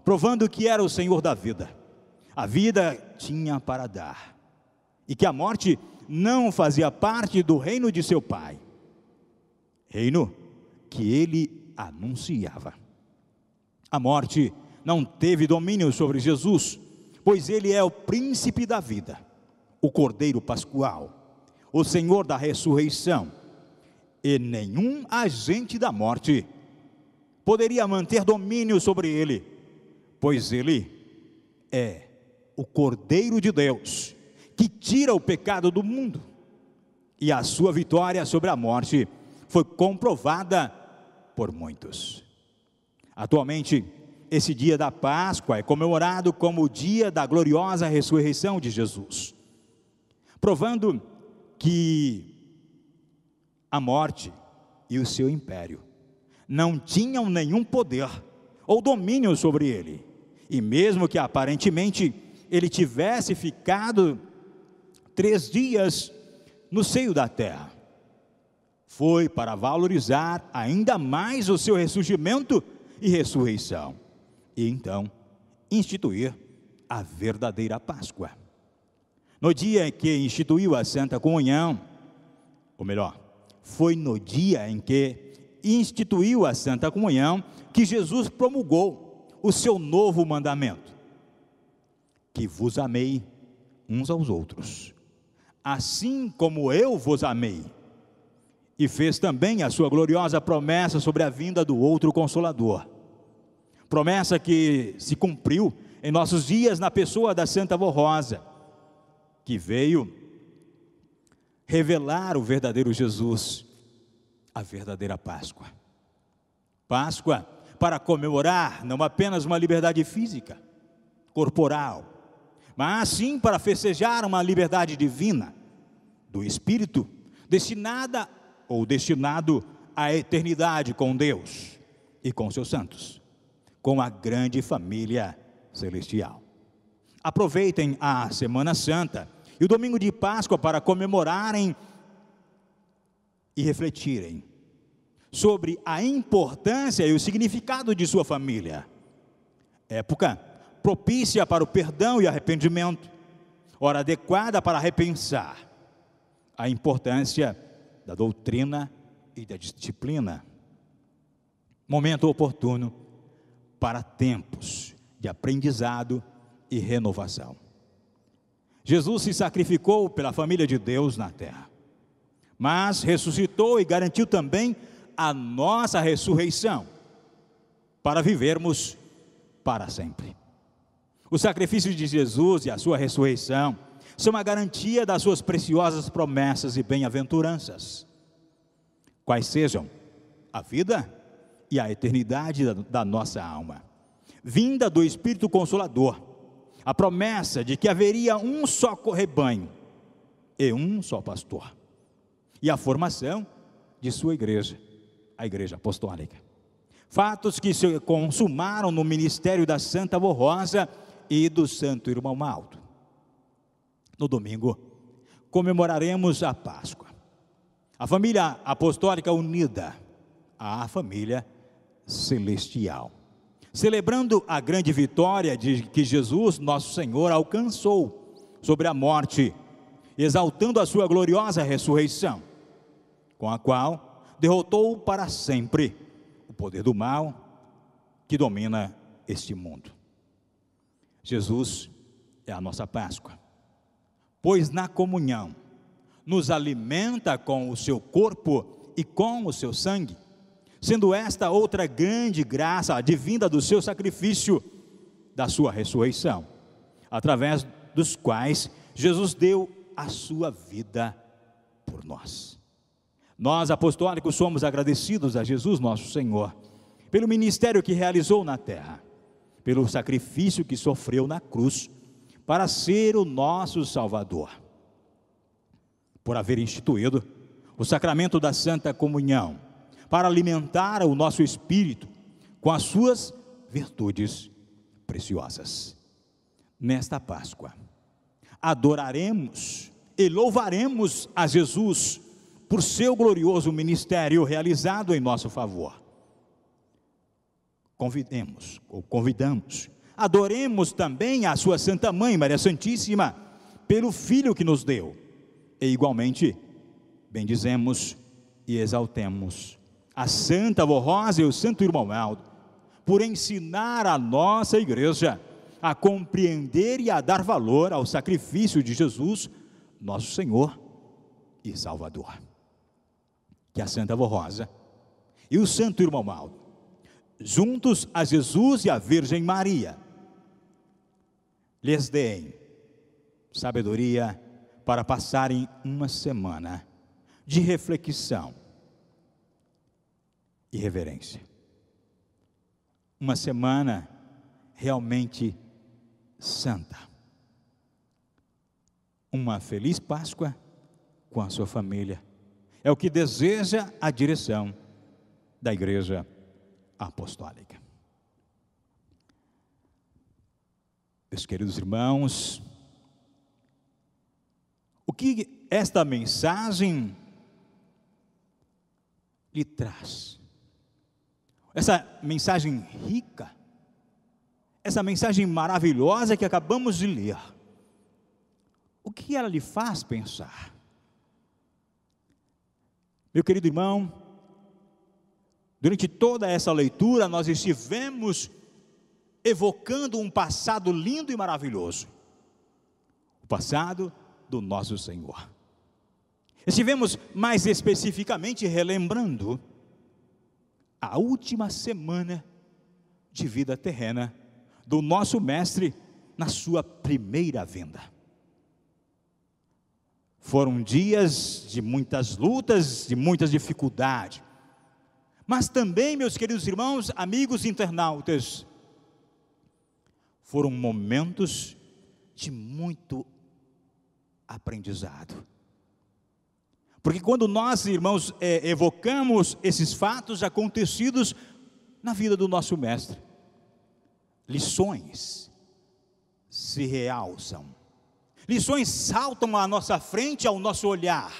provando que era o Senhor da vida. A vida tinha para dar, e que a morte não fazia parte do reino de seu Pai, reino que ele anunciava. A morte não teve domínio sobre Jesus, pois ele é o príncipe da vida, o Cordeiro Pascual, o Senhor da ressurreição, e nenhum agente da morte poderia manter domínio sobre ele, pois ele é o Cordeiro de Deus, que tira o pecado do mundo, e a sua vitória sobre a morte foi comprovada por muitos. Atualmente, esse dia da Páscoa é comemorado como o dia da gloriosa ressurreição de Jesus, provando que a morte e o seu império não tinham nenhum poder ou domínio sobre ele, e mesmo que aparentemente ele tivesse ficado 3 dias no seio da terra, foi para valorizar ainda mais o seu ressurgimento e ressurreição, e então instituir a verdadeira Páscoa. No dia em que instituiu a Santa Comunhão, ou melhor, foi no dia em que instituiu a Santa Comunhão que Jesus promulgou o seu novo mandamento: que vos amei uns aos outros, assim como eu vos amei. E fez também a sua gloriosa promessa sobre a vinda do outro Consolador, promessa que se cumpriu em nossos dias na pessoa da Santa Avó Rosa, que veio revelar o verdadeiro Jesus, a verdadeira Páscoa. Páscoa para comemorar não apenas uma liberdade física, corporal, mas sim para festejar uma liberdade divina, do Espírito, destinado à eternidade com Deus e com seus santos, com a grande família celestial. Aproveitem a Semana Santa e o domingo de Páscoa para comemorarem e refletirem sobre a importância e o significado de sua família. Época propícia para o perdão e arrependimento, hora adequada para repensar a importância da doutrina e da disciplina. Momento oportuno para tempos de aprendizado e renovação. Jesus se sacrificou pela família de Deus na terra, mas ressuscitou e garantiu também a nossa ressurreição, para vivermos para sempre. O sacrifício de Jesus e a sua ressurreição são a garantia das suas preciosas promessas e bem-aventuranças, quais sejam a vida e a eternidade da nossa alma, vinda do Espírito Consolador, a promessa de que haveria um só rebanho e um só pastor, e a formação de sua igreja, a Igreja Apostólica. Fatos que se consumaram no ministério da Santa Avó Rosa e do Santo Irmão Maldo. No domingo, comemoraremos a Páscoa, a família apostólica unida à família celestial, celebrando a grande vitória que Jesus, nosso Senhor, alcançou sobre a morte, exaltando a sua gloriosa ressurreição, com a qual derrotou para sempre o poder do mal que domina este mundo. Jesus é a nossa Páscoa, pois na comunhão nos alimenta com o seu corpo e com o seu sangue, sendo esta outra grande graça advinda do seu sacrifício, da sua ressurreição, através dos quais Jesus deu a sua vida por nós. Nós, apostólicos, somos agradecidos a Jesus, nosso Senhor, pelo ministério que realizou na terra, pelo sacrifício que sofreu na cruz, para ser o nosso Salvador, por haver instituído o sacramento da Santa Comunhão, para alimentar o nosso espírito com as suas virtudes preciosas. Nesta Páscoa, adoraremos e louvaremos a Jesus por seu ministério realizado em nosso favor. Convidamos, adoremos também a sua Santa Mãe, Maria Santíssima, pelo Filho que nos deu, e igualmente bendizemos e exaltemos a Santa Avó Rosa e o Santo Irmão Maldo, por ensinar a nossa igreja a compreender e a dar valor ao sacrifício de Jesus, nosso Senhor e Salvador. Que a Santa Avó Rosa e o Santo Irmão Maldo, juntos a Jesus e a Virgem Maria, lhes deem sabedoria para passarem uma semana de reflexão e reverência. Uma semana realmente santa. Uma feliz Páscoa com a sua família. É o que deseja a direção da Igreja Apostólica. Meus queridos irmãos, o que esta mensagem lhe traz? Essa mensagem rica, essa mensagem maravilhosa que acabamos de ler, o que ela lhe faz pensar? Meu querido irmão, durante toda essa leitura nós estivemos evocando um passado lindo e maravilhoso, o passado do nosso Senhor. Estivemos mais especificamente relembrando a última semana de vida terrena do nosso Mestre na sua primeira vinda. Foram dias de muitas lutas, de muitas dificuldades, mas também, meus queridos irmãos, amigos internautas, foram momentos de muito aprendizado. Porque quando nós, irmãos, evocamos esses fatos acontecidos na vida do nosso Mestre, lições se realçam, lições saltam à nossa frente, ao nosso olhar,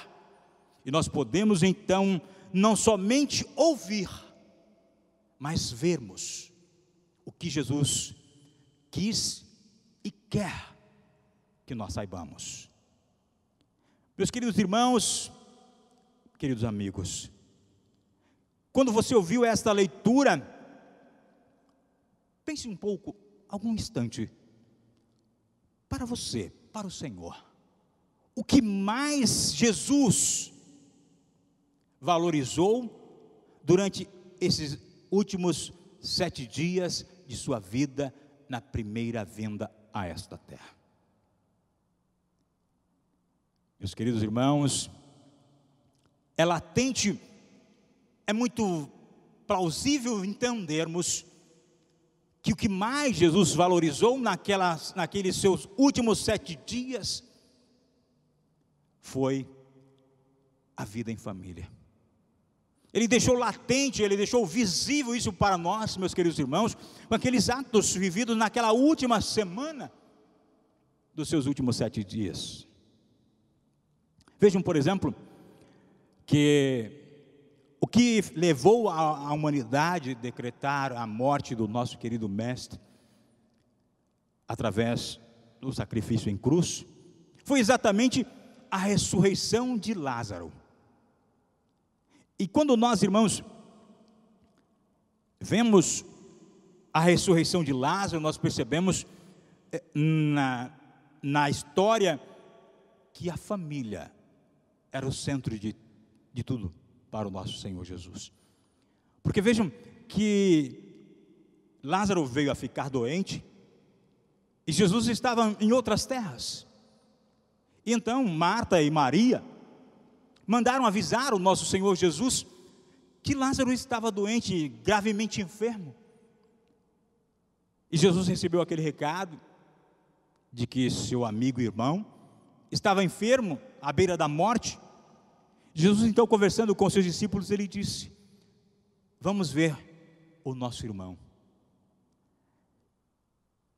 e nós podemos então não somente ouvir, mas vermos o que Jesus quis e quer que nós saibamos. Meus queridos irmãos, queridos amigos, quando você ouviu esta leitura, pense um pouco, algum instante, para você, para o Senhor, o que mais Jesus valorizou durante esses últimos 7 dias de sua vida na primeira vinda a esta terra? Meus queridos irmãos, é latente, é muito plausível entendermos que o que mais Jesus valorizou naqueles seus últimos 7 dias foi a vida em família. Ele deixou latente, ele deixou visível isso para nós, meus queridos irmãos, com aqueles atos vividos naquela última semana dos seus últimos 7 dias. Vejam, por exemplo, que o que levou a humanidade a decretar a morte do nosso querido Mestre, através do sacrifício em cruz, foi exatamente a ressurreição de Lázaro. E quando nós, irmãos, vemos a ressurreição de Lázaro, nós percebemos na história que a família era o centro de tudo para o nosso Senhor Jesus. Porque vejam que Lázaro veio a ficar doente e Jesus estava em outras terras. E então Marta e Maria mandaram avisar o nosso Senhor Jesus que Lázaro estava doente, gravemente enfermo. E Jesus recebeu aquele recado de que seu amigo e irmão estava enfermo, à beira da morte. Jesus então, conversando com seus discípulos, ele disse: vamos ver o nosso irmão.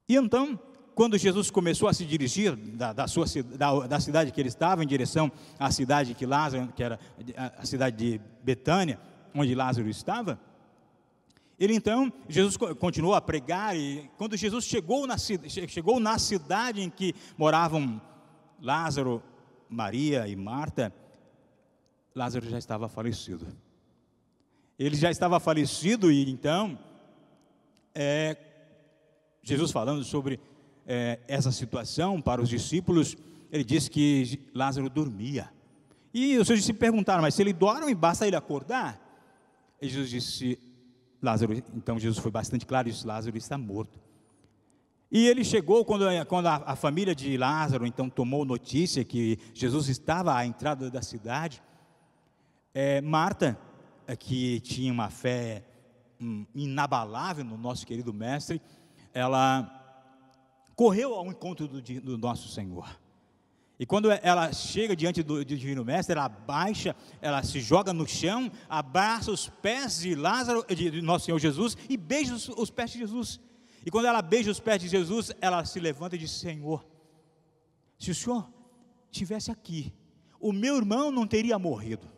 E então, quando Jesus começou a se dirigir da cidade que ele estava, em direção à cidade que Lázaro, que era a cidade de Betânia, onde Lázaro estava, Jesus continuou a pregar, e quando Jesus chegou na cidade em que moravam Lázaro, Maria e Marta, Lázaro já estava falecido. Ele já estava falecido, e então, Jesus falando sobre essa situação para os discípulos, ele disse que Lázaro dormia. E os seus discípulos perguntaram: mas se ele dorme, basta ele acordar? E Jesus disse: então Jesus foi bastante claro e disse: Lázaro está morto. E ele chegou, quando a família de Lázaro então tomou notícia que Jesus estava à entrada da cidade, Marta, que tinha uma fé inabalável no nosso querido Mestre, ela correu ao encontro do nosso Senhor. E quando ela chega diante do Divino Mestre, ela abaixa, ela se joga no chão, abraça os pés de Lázaro, de nosso Senhor Jesus, e beija os pés de Jesus. E quando ela beija os pés de Jesus, ela se levanta e diz: Senhor, se o Senhor estivesse aqui, o meu irmão não teria morrido.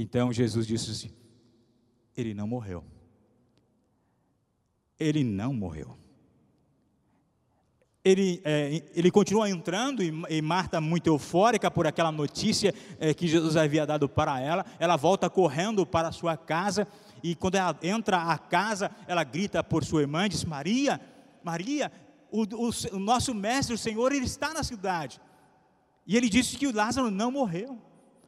Então Jesus disse assim: ele não morreu. Ele não morreu. Ele continua entrando, e Marta, muito eufórica por aquela notícia que Jesus havia dado para ela, ela volta correndo para a sua casa, e quando ela entra à casa, ela grita por sua irmã, diz: Maria, Maria, o nosso mestre, o Senhor, ele está na cidade. E ele disse que o Lázaro não morreu.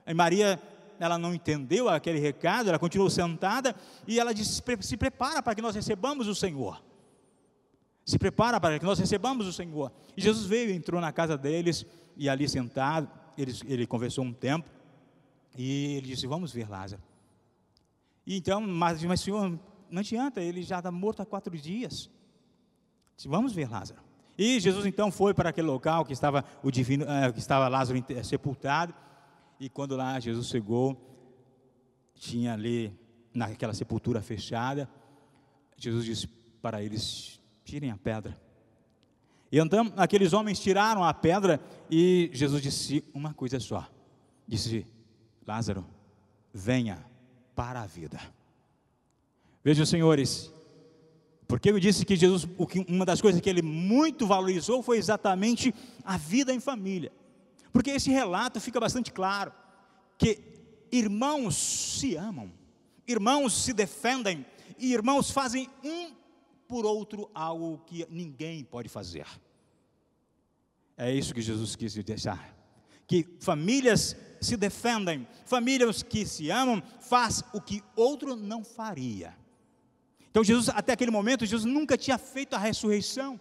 Aí Maria, ela não entendeu aquele recado, ela continuou sentada, e ela disse: se prepara para que nós recebamos o Senhor. Se prepara para que nós recebamos o Senhor. E Jesus veio, entrou na casa deles, e ali sentado, ele conversou um tempo, e ele disse: vamos ver Lázaro. E então, mas Senhor, não adianta, ele já está morto há 4 dias. Disse: vamos ver Lázaro. E Jesus então foi para aquele local que estava que estava Lázaro sepultado, e quando lá Jesus chegou, tinha ali, naquela sepultura fechada, Jesus disse para eles: tirem a pedra. E então aqueles homens tiraram a pedra, e Jesus disse uma coisa só, disse: Lázaro, venha para a vida. Vejam, senhores, porque eu disse que Jesus, uma das coisas que ele muito valorizou foi exatamente a vida em família, porque esse relato fica bastante claro, que irmãos se amam, irmãos se defendem, e irmãos fazem um por outro algo que ninguém pode fazer. É isso que Jesus quis deixar, que famílias se defendem, famílias que se amam, faz o que outro não faria. Então Jesus, até aquele momento, Jesus nunca tinha feito a ressurreição,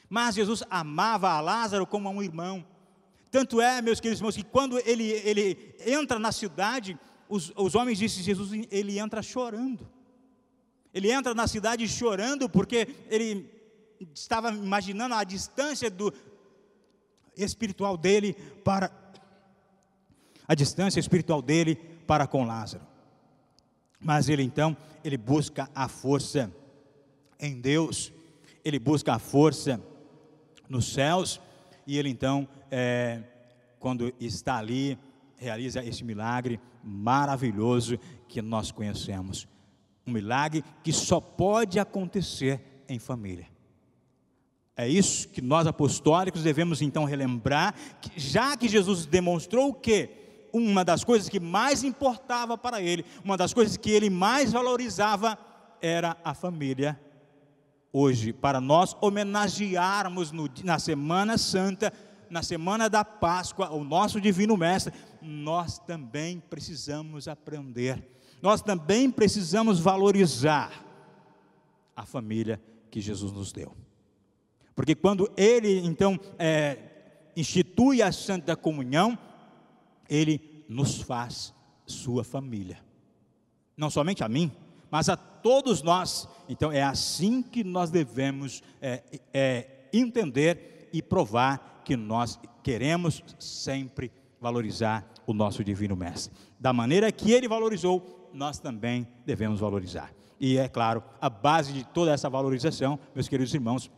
mas Jesus amava a Lázaro como a um irmão. Tanto é, meus queridos irmãos, que quando ele entra na cidade, os homens dizem: Jesus, ele entra chorando. Ele entra na cidade chorando, porque ele estava imaginando a distância espiritual dele para com Lázaro. Mas ele então, ele busca a força em Deus, ele busca a força nos céus, e ele então, quando está ali, realiza esse milagre maravilhoso que nós conhecemos. Um milagre que só pode acontecer em família. É isso que nós apostólicos devemos então relembrar, já que Jesus demonstrou que uma das coisas que mais importava para ele, uma das coisas que ele mais valorizava, era a família. Hoje, para nós homenagearmos na Semana Santa, na Semana da Páscoa, o nosso Divino Mestre, nós também precisamos aprender, nós também precisamos valorizar a família que Jesus nos deu. Porque quando ele então institui a Santa Comunhão, ele nos faz sua família, não somente a mim, mas a todos nós. Então é assim que nós devemos entender e provar que nós queremos sempre valorizar o nosso Divino Mestre. Da maneira que ele valorizou, nós também devemos valorizar. E é claro, a base de toda essa valorização, meus queridos irmãos,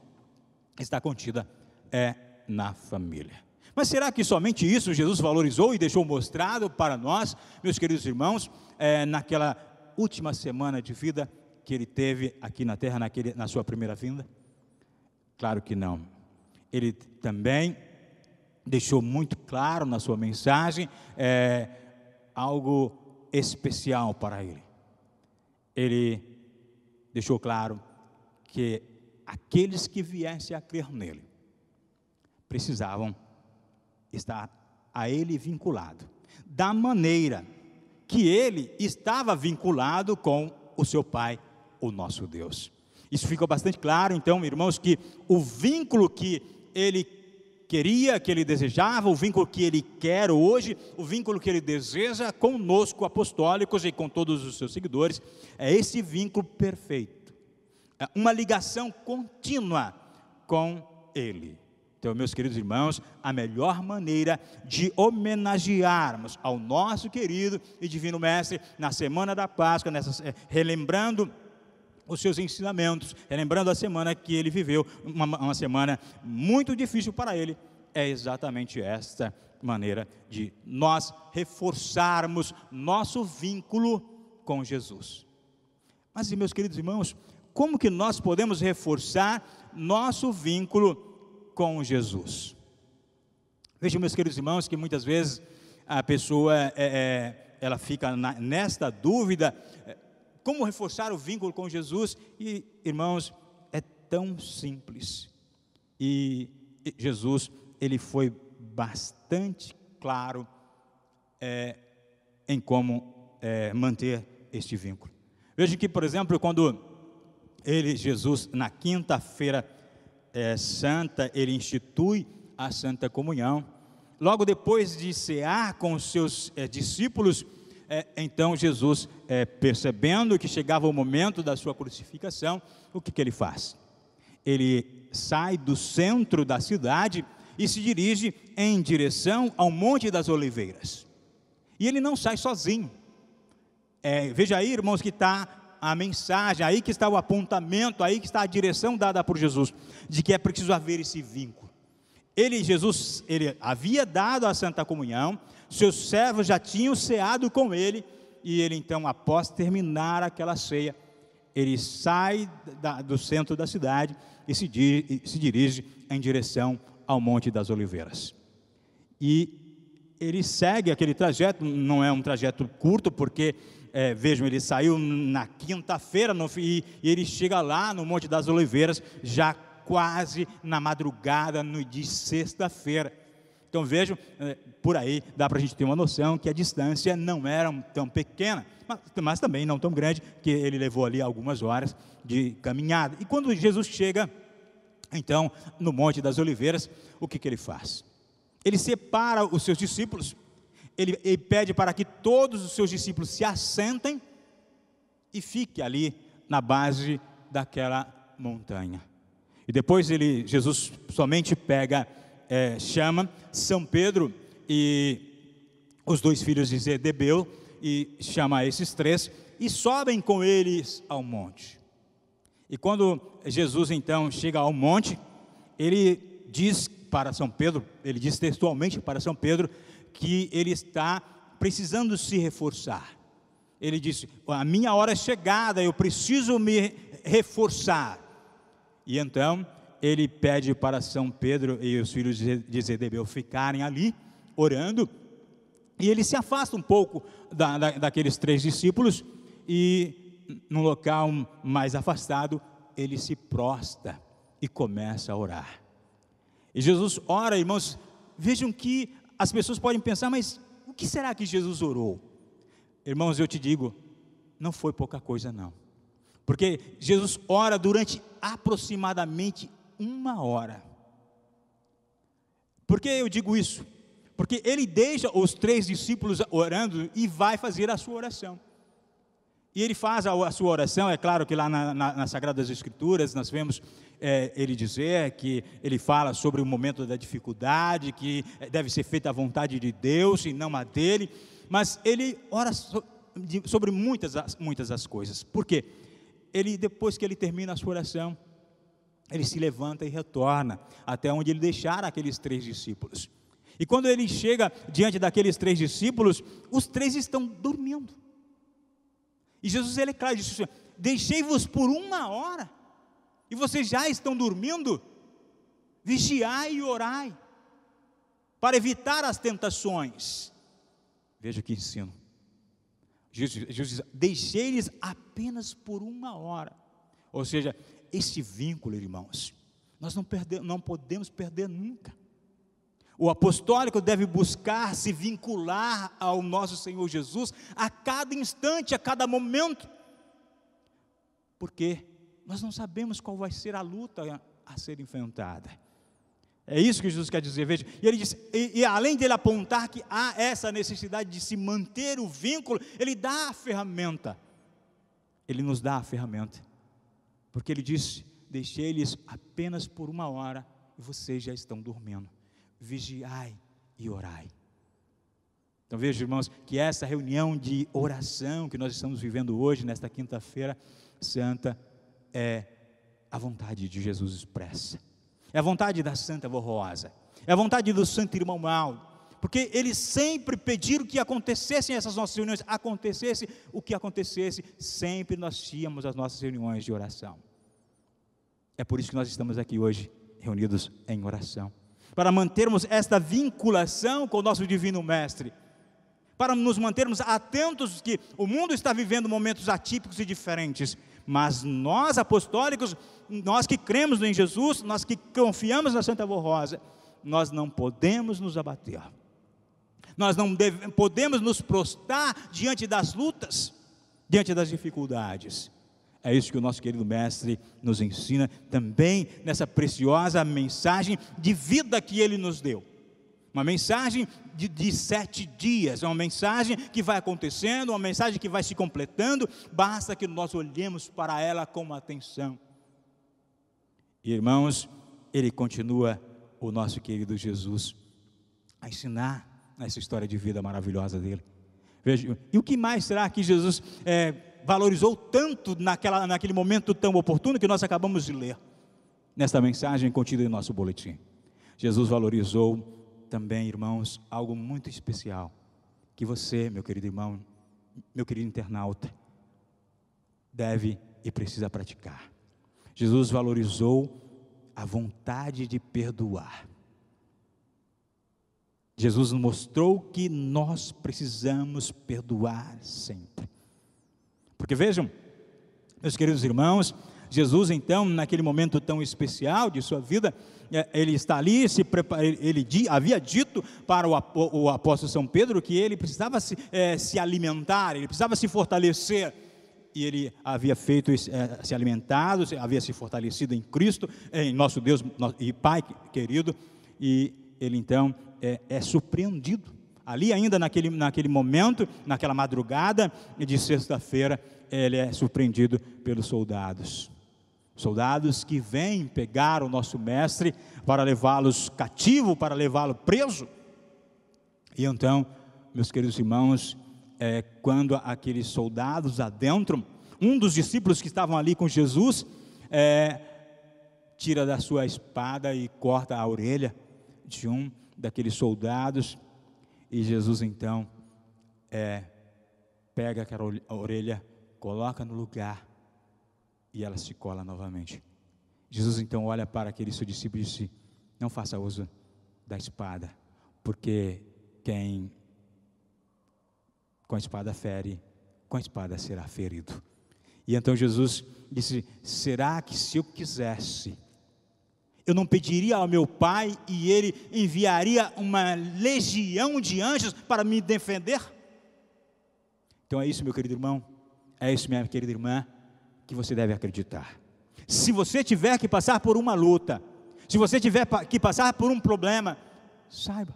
está contida na família. Mas será que somente isso Jesus valorizou e deixou mostrado para nós, meus queridos irmãos, naquela última semana de vida que ele teve aqui na terra, na sua primeira vinda? Claro que não. Ele também deixou muito claro na sua mensagem algo especial para ele. Ele deixou claro que aqueles que viessem a crer nele precisavam estar a ele vinculado, da maneira que ele estava vinculado com o seu Pai, o nosso Deus. Isso ficou bastante claro, então, irmãos, que o vínculo que ele queria, que ele desejava, o vínculo que ele quer hoje, o vínculo que ele deseja conosco, apostólicos, e com todos os seus seguidores, é esse vínculo perfeito, é uma ligação contínua com ele. Então, meus queridos irmãos, a melhor maneira de homenagearmos ao nosso querido e divino Mestre na Semana da Páscoa, relembrando os seus ensinamentos, relembrando a semana que ele viveu, uma semana muito difícil para ele, é exatamente esta maneira de nós reforçarmos nosso vínculo com Jesus. Mas, meus queridos irmãos, como que nós podemos reforçar nosso vínculo com Jesus? Vejam, meus queridos irmãos, que muitas vezes a pessoa ela fica nesta dúvida, como reforçar o vínculo com Jesus? E, irmãos, é tão simples. E Jesus, ele foi bastante claro em como manter este vínculo. Veja que, por exemplo, quando Jesus, na quinta-feira santa, ele institui a Santa Comunhão, logo depois de cear com os seus discípulos, então Jesus, percebendo que chegava o momento da sua crucificação, o que ele faz? Ele sai do centro da cidade e se dirige em direção ao Monte das Oliveiras. E ele não sai sozinho. Veja aí, irmãos, que está a mensagem, aí que está o apontamento, aí que está a direção dada por Jesus, de que é preciso haver esse vínculo. Jesus havia dado a Santa Comunhão, seus servos já tinham ceado com ele, e ele então, após terminar aquela ceia, ele sai do centro da cidade e se dirige em direção ao Monte das Oliveiras. E ele segue aquele trajeto, não é um trajeto curto, porque, vejam, ele saiu na quinta-feira, e ele chega lá no Monte das Oliveiras, já quase na madrugada, no dia de sexta-feira. Então vejam, por aí dá para a gente ter uma noção que a distância não era tão pequena, mas também não tão grande, que ele levou ali algumas horas de caminhada. E quando Jesus chega, então, no Monte das Oliveiras, o que ele faz? Ele separa os seus discípulos, ele pede para que todos os seus discípulos se assentem e fiquem ali na base daquela montanha. E depois Jesus somente chama São Pedro e os 2 filhos de Zebedeu, e chama esses 3, e sobem com eles ao monte. E quando Jesus então chega ao monte, ele diz para São Pedro, ele diz textualmente para São Pedro, que ele está precisando se reforçar. Ele disse: a minha hora é chegada, eu preciso me reforçar. E então ele pede para São Pedro e os filhos de Zebedeu ficarem ali, orando, e ele se afasta um pouco daqueles 3 discípulos, e num local mais afastado, ele se prostra e começa a orar. E Jesus ora, irmãos, vejam que as pessoas podem pensar, mas o que será que Jesus orou? Irmãos, eu te digo, não foi pouca coisa não, porque Jesus ora durante aproximadamente 1 hora. Por que eu digo isso? Porque ele deixa os 3 discípulos orando e vai fazer a sua oração. E ele faz a sua oração, é claro que lá nas Sagradas Escrituras nós vemos ele dizer que ele fala sobre o momento da dificuldade, que deve ser feita a vontade de Deus e não a dele, mas ele ora sobre muitas das coisas. Por quê? Depois que ele termina a sua oração, ele se levanta e retorna até onde ele deixara aqueles 3 discípulos. E quando ele chega diante daqueles 3 discípulos, os 3 estão dormindo. E Jesus, ele é claro, disse: deixei-vos por 1 hora, e vocês já estão dormindo? Vigiai e orai, para evitar as tentações. Veja que ensino. Jesus diz: deixei-lhes apenas por 1 hora. Ou seja, esse vínculo, irmãos, nós não podemos perder nunca. O apostólico deve buscar se vincular ao nosso Senhor Jesus a cada instante, a cada momento, porque nós não sabemos qual vai ser a luta a ser enfrentada. É isso que Jesus quer dizer. Veja, e ele diz, e além dele apontar que há essa necessidade de se manter o vínculo, ele dá a ferramenta. Ele nos dá a ferramenta, porque ele disse: deixei-lhes apenas por 1 hora, e vocês já estão dormindo. Vigiai e orai. Então veja, irmãos, que essa reunião de oração que nós estamos vivendo hoje, nesta quinta-feira santa, é a vontade de Jesus expressa, é a vontade da Santa Vó Rosa, é a vontade do santo irmão Mauro, porque eles sempre pediram que acontecessem essas nossas reuniões, acontecesse o que acontecesse, sempre nós tínhamos as nossas reuniões de oração. É por isso que nós estamos aqui hoje, reunidos em oração, para mantermos esta vinculação com o nosso Divino Mestre, para nos mantermos atentos que o mundo está vivendo momentos atípicos e diferentes, mas nós apostólicos, nós que cremos em Jesus, nós que confiamos na Santa Avó Rosa, nós não podemos nos abater, nós não podemos nos prostrar diante das lutas, diante das dificuldades. É isso que o nosso querido Mestre nos ensina também nessa preciosa mensagem de vida que Ele nos deu. Uma mensagem de 7 dias, uma mensagem que vai acontecendo, uma mensagem que vai se completando, basta que nós olhemos para ela com atenção. Irmãos, Ele continua, o nosso querido Jesus, a ensinar essa história de vida maravilhosa dele. Veja, e o que mais será que Jesus valorizou tanto naquele momento tão oportuno que nós acabamos de ler, nesta mensagem contida em nosso boletim? Jesus valorizou também, irmãos, algo muito especial, que você, meu querido irmão, meu querido internauta, deve e precisa praticar. Jesus valorizou a vontade de perdoar. Jesus nos mostrou que nós precisamos perdoar sempre. Porque vejam, meus queridos irmãos, Jesus então, naquele momento tão especial de sua vida, ele está ali, ele havia dito para o apóstolo São Pedro que ele precisava se alimentar, ele precisava se fortalecer, e ele havia feito se alimentado, havia se fortalecido em Cristo, em nosso Deus e Pai querido, e ele então é surpreendido, ali ainda naquele momento, naquela madrugada de sexta-feira, ele é surpreendido pelos soldados que vêm pegar o nosso mestre para levá-los cativo, para levá-lo preso. E então, meus queridos irmãos, quando aqueles soldados adentram, um dos discípulos que estavam ali com Jesus, tira da sua espada e corta a orelha de um daqueles soldados, e Jesus então pega aquela orelha, coloca no lugar, e ela se cola novamente. Jesus então olha para aquele seu discípulo e disse: não faça uso da espada, porque quem com a espada fere, com a espada será ferido. E então Jesus disse: será que se eu quisesse, eu não pediria ao meu Pai e Ele enviaria uma legião de anjos para me defender? Então é isso, meu querido irmão, é isso, minha querida irmã, que você deve acreditar. Se você tiver que passar por uma luta, se você tiver que passar por um problema, saiba,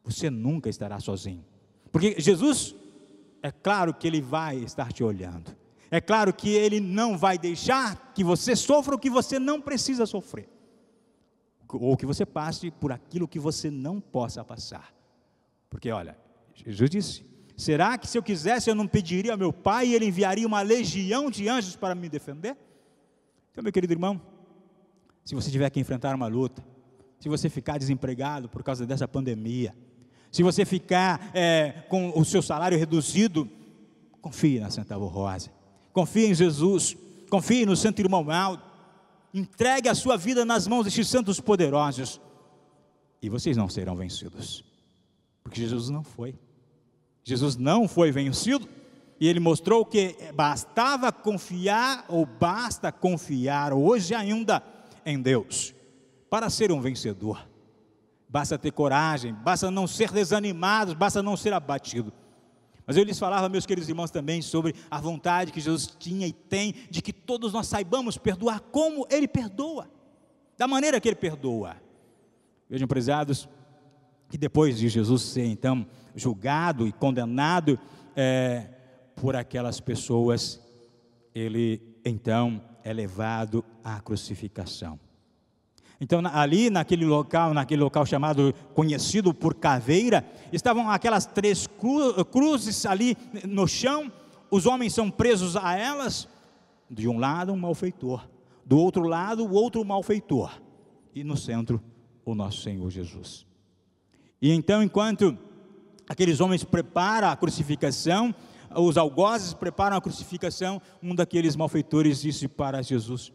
você nunca estará sozinho, porque Jesus, é claro que Ele vai estar te olhando, é claro que Ele não vai deixar que você sofra o que você não precisa sofrer, ou que você passe por aquilo que você não possa passar, porque olha, Jesus disse: será que se eu quisesse eu não pediria ao meu Pai e Ele enviaria uma legião de anjos para me defender? Então, meu querido irmão, se você tiver que enfrentar uma luta, se você ficar desempregado por causa dessa pandemia, se você ficar com o seu salário reduzido, confie na Santa Avó Rosa, confie em Jesus, confie no Santo Irmão Mauro, entregue a sua vida nas mãos destes santos poderosos, e vocês não serão vencidos, porque Jesus não foi. Jesus não foi vencido, e Ele mostrou que bastava confiar, ou basta confiar hoje ainda em Deus, para ser um vencedor. Basta ter coragem, basta não ser desanimado, basta não ser abatido. Mas eu lhes falava, meus queridos irmãos, também sobre a vontade que Jesus tinha e tem, de que todos nós saibamos perdoar como Ele perdoa, da maneira que Ele perdoa. Vejam, prezados, que depois de Jesus ser então julgado e condenado por aquelas pessoas, Ele então é levado à crucificação. Então ali naquele local chamado, conhecido por Caveira, estavam aquelas 3 cruzes ali no chão, os homens são presos a elas, de um lado um malfeitor, do outro lado o outro malfeitor, e no centro o nosso Senhor Jesus. E então, enquanto aqueles homens preparam a crucificação, os algozes preparam a crucificação, um daqueles malfeitores disse para Jesus: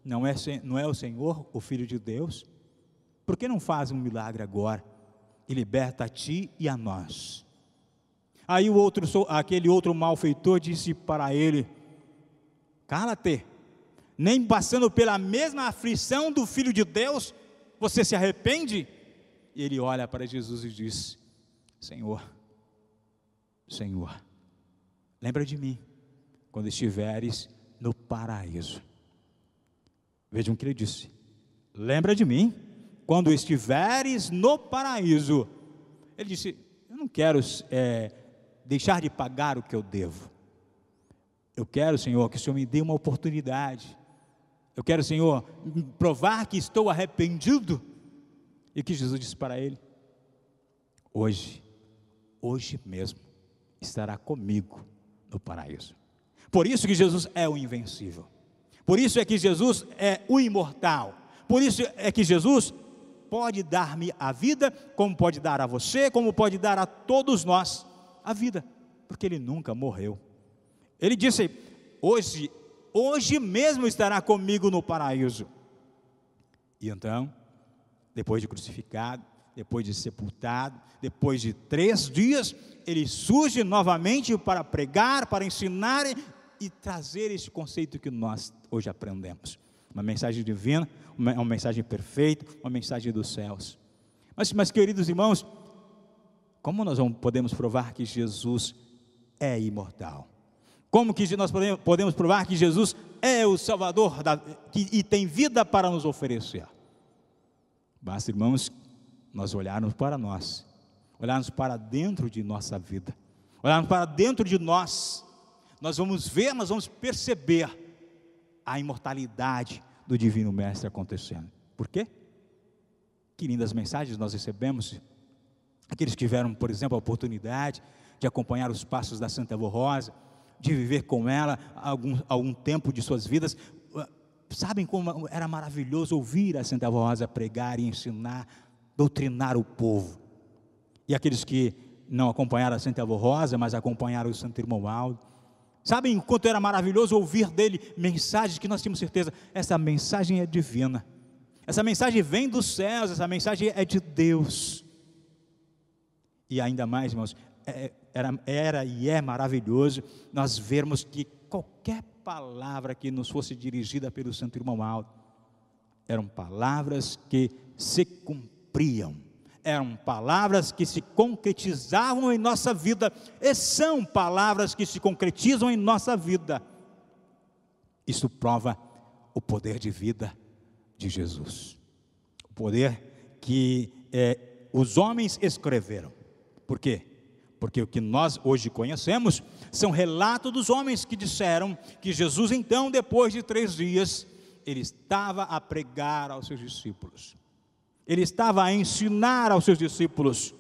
não é o Senhor, o Filho de Deus? Por que não faz um milagre agora e liberta a ti e a nós? Aí aquele outro malfeitor disse para ele: cala-te, nem passando pela mesma aflição do Filho de Deus, você se arrepende? E ele olha para Jesus e diz: Senhor, lembra de mim quando estiveres no paraíso. Vejam o que ele disse: lembra de mim quando estiveres no paraíso. Ele disse: eu não quero deixar de pagar o que eu devo. Eu quero, Senhor, que o Senhor me dê uma oportunidade. Eu quero, Senhor, provar que estou arrependido. E o que Jesus disse para ele: hoje mesmo estará comigo no paraíso. Por isso que Jesus é o invencível. Por isso é que Jesus é o imortal. Por isso é que Jesus pode dar-me a vida, como pode dar a você, como pode dar a todos nós a vida, porque Ele nunca morreu. Ele disse: hoje mesmo estará comigo no paraíso. E então, depois de crucificado, depois de sepultado, depois de 3 dias, Ele surge novamente para pregar, para ensinar e trazer esse conceito que nós hoje aprendemos. Uma mensagem divina, uma mensagem perfeita, uma mensagem dos céus. Mas queridos irmãos, como nós podemos provar que Jesus é imortal? Como que nós podemos provar que Jesus é o Salvador e tem vida para nos oferecer? Basta, irmãos, nós olharmos para nós, olharmos para dentro de nossa vida, olharmos para dentro de nós vamos ver, nós vamos perceber a imortalidade do Divino Mestre acontecendo. Por quê? Que lindas mensagens nós recebemos. Aqueles que tiveram, por exemplo, a oportunidade de acompanhar os passos da Santa Avó Rosa, de viver com ela algum tempo de suas vidas, sabem como era maravilhoso ouvir a Santa Avó Rosa pregar e ensinar, doutrinar o povo. E aqueles que não acompanharam a Santa Avó Rosa, mas acompanharam o Santo Irmão Aldo, sabem o quanto era maravilhoso ouvir dele mensagens que nós tínhamos certeza: essa mensagem é divina, essa mensagem vem dos céus, essa mensagem é de Deus. E ainda mais, irmãos, era e é maravilhoso nós vermos que qualquer palavra que nos fosse dirigida pelo Santo Irmão Aldo, eram palavras que se cumpriam, eram palavras que se concretizavam em nossa vida, e são palavras que se concretizam em nossa vida. Isso prova o poder de vida de Jesus, o poder que os homens escreveram. Por quê? Porque o que nós hoje conhecemos são relatos dos homens que disseram que Jesus, então, depois de 3 dias, Ele estava a pregar aos seus discípulos, Ele estava a ensinar aos seus discípulos.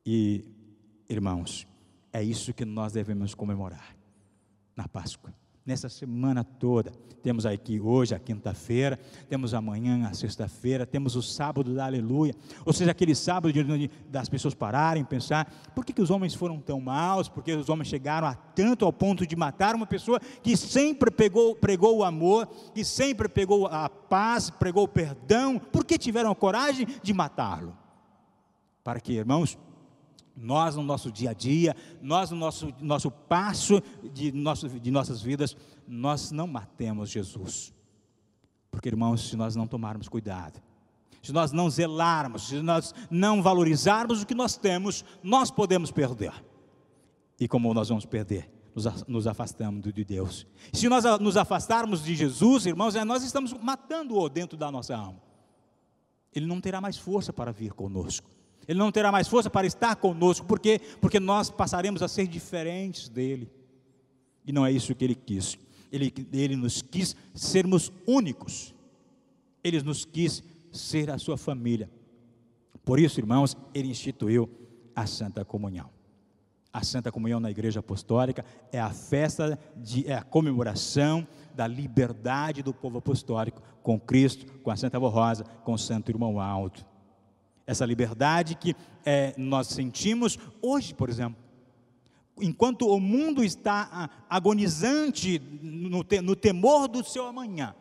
E, irmãos, é isso que nós devemos comemorar na Páscoa. Nessa semana toda, temos aqui hoje a quinta-feira, temos amanhã a sexta-feira, temos o sábado da aleluia, ou seja, aquele sábado das pessoas pararem e pensar: por que os homens foram tão maus? Porque os homens chegaram tanto ao ponto de matar uma pessoa que sempre pregou o amor, que sempre pregou a paz, pregou o perdão? Por que tiveram a coragem de matá-lo? Para que, irmãos, nós no nosso dia a dia, nós no nosso passo de nossas vidas, nós não matemos Jesus. Porque, irmãos, se nós não tomarmos cuidado, se nós não zelarmos, se nós não valorizarmos o que nós temos, nós podemos perder. E como nós vamos perder? Nos afastamos de Deus. Se nós nos afastarmos de Jesus, irmãos, nós estamos matando-o dentro da nossa alma. Ele não terá mais força para vir conosco. Ele não terá mais força para estar conosco. Por quê? Porque nós passaremos a ser diferentes dele. E não é isso que ele quis. Ele nos quis sermos únicos. Ele nos quis ser a sua família. Por isso, irmãos, ele instituiu a Santa Comunhão. A Santa Comunhão na Igreja Apostólica é a festa, é a comemoração da liberdade do povo apostólico com Cristo, com a Santa Avó Rosa, com o Santo Irmão Aldo. Essa liberdade que nós sentimos hoje, por exemplo. Enquanto o mundo está agonizante no temor do seu amanhã,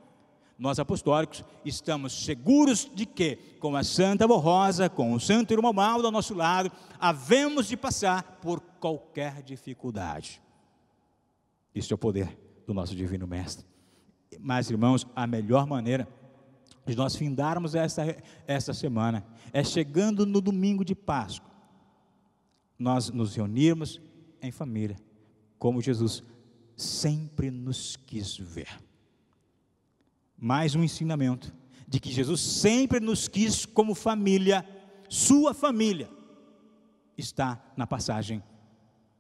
nós apostólicos estamos seguros de que, com a Santa Avó Rosa, com o Santo Irmão Aldo ao nosso lado, havemos de passar por qualquer dificuldade. Isso é o poder do nosso Divino Mestre. Mas, irmãos, a melhor maneira de nós findarmos esta semana é chegando no domingo de Páscoa, nós nos reunirmos em família, como Jesus sempre nos quis ver. Mais um ensinamento de que Jesus sempre nos quis como família. Sua família está na passagem